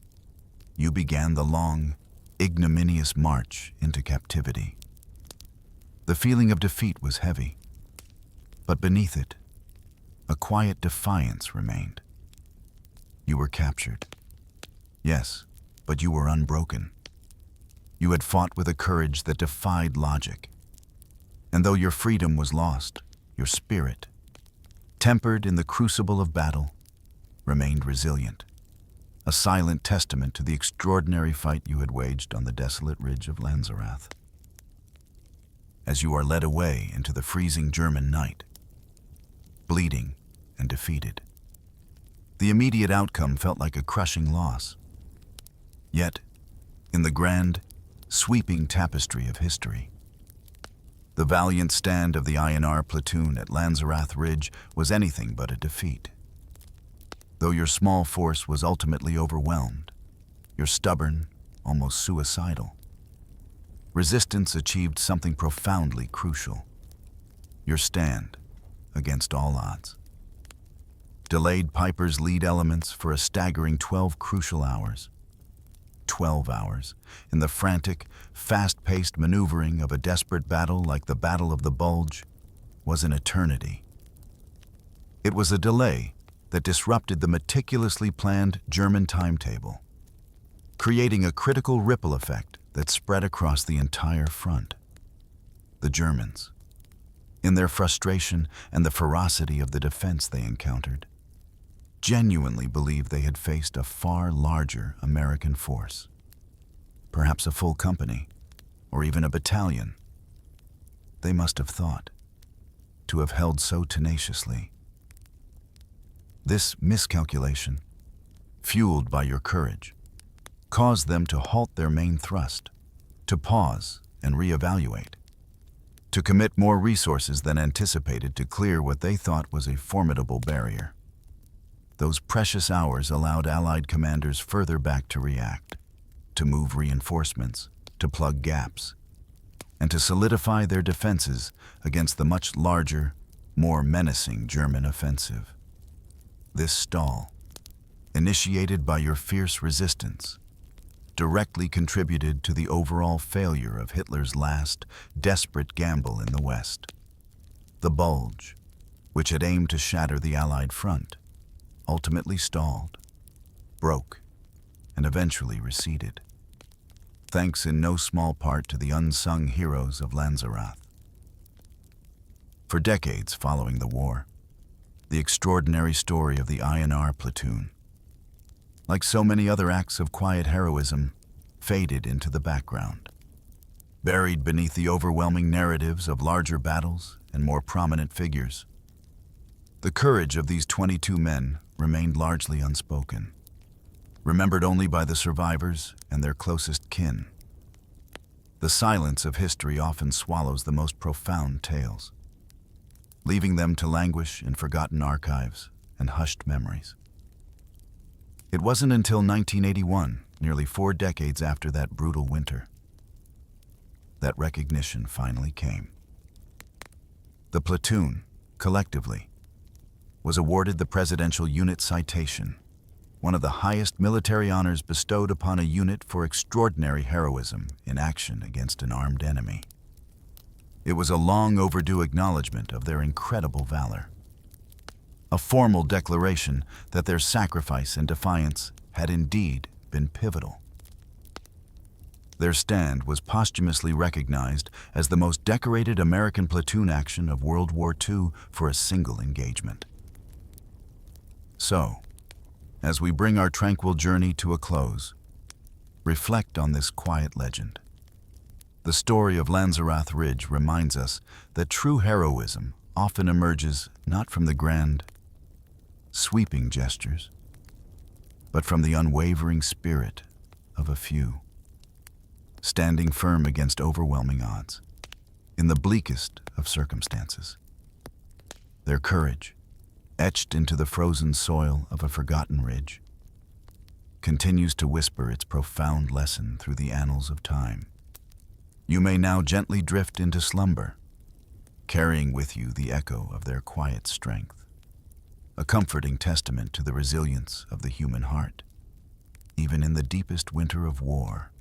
You began the long, ignominious march into captivity. The feeling of defeat was heavy, but beneath it, a quiet defiance remained. You were captured. Yes, but you were unbroken. You had fought with a courage that defied logic. And though your freedom was lost, your spirit, tempered in the crucible of battle, remained resilient, a silent testament to the extraordinary fight you had waged on the desolate ridge of Lanzerath. As you are led away into the freezing German night, bleeding and defeated, the immediate outcome felt like a crushing loss. Yet, in the grand, sweeping tapestry of history, the valiant stand of the INR platoon at Lanzerath Ridge was anything but a defeat. Though your small force was ultimately overwhelmed, your stubborn, almost suicidal resistance achieved something profoundly crucial: your stand against all odds. Delayed Piper's lead elements for a staggering 12 crucial hours. 12 hours in the frantic, fast-paced maneuvering of a desperate battle like the Battle of the Bulge was an eternity. It was a delay that disrupted the meticulously planned German timetable, creating a critical ripple effect that spread across the entire front. The Germans, in their frustration and the ferocity of the defense they encountered, genuinely believed they had faced a far larger American force, perhaps a full company, or even a battalion. They must have thought, to have held so tenaciously. This miscalculation, fueled by your courage, caused them to halt their main thrust, to pause and reevaluate, to commit more resources than anticipated to clear what they thought was a formidable barrier. Those precious hours allowed Allied commanders further back to react, to move reinforcements, to plug gaps, and to solidify their defenses against the much larger, more menacing German offensive. This stall, initiated by your fierce resistance, directly contributed to the overall failure of Hitler's last, desperate gamble in the West. The Bulge, which had aimed to shatter the Allied front, ultimately stalled, broke, and eventually receded, thanks in no small part to the unsung heroes of Lanzerath. For decades following the war, the extraordinary story of the INR platoon, like so many other acts of quiet heroism, faded into the background, buried beneath the overwhelming narratives of larger battles and more prominent figures. The courage of these 22 men remained largely unspoken, remembered only by the survivors and their closest kin. The silence of history often swallows the most profound tales, leaving them to languish in forgotten archives and hushed memories. It wasn't until 1981, nearly 4 decades after that brutal winter, that recognition finally came. The platoon, collectively, was awarded the Presidential Unit Citation, one of the highest military honors bestowed upon a unit for extraordinary heroism in action against an armed enemy. It was a long overdue acknowledgement of their incredible valor, a formal declaration that their sacrifice and defiance had indeed been pivotal. Their stand was posthumously recognized as the most decorated American platoon action of World War II for a single engagement. So, as we bring our tranquil journey to a close, reflect on this quiet legend. The story of Lanzerath Ridge reminds us that true heroism often emerges not from the grand, sweeping gestures, but from the unwavering spirit of a few, standing firm against overwhelming odds, in the bleakest of circumstances. Their courage, etched into the frozen soil of a forgotten ridge, continues to whisper its profound lesson through the annals of time. You may now gently drift into slumber, carrying with you the echo of their quiet strength, a comforting testament to the resilience of the human heart, even in the deepest winter of war.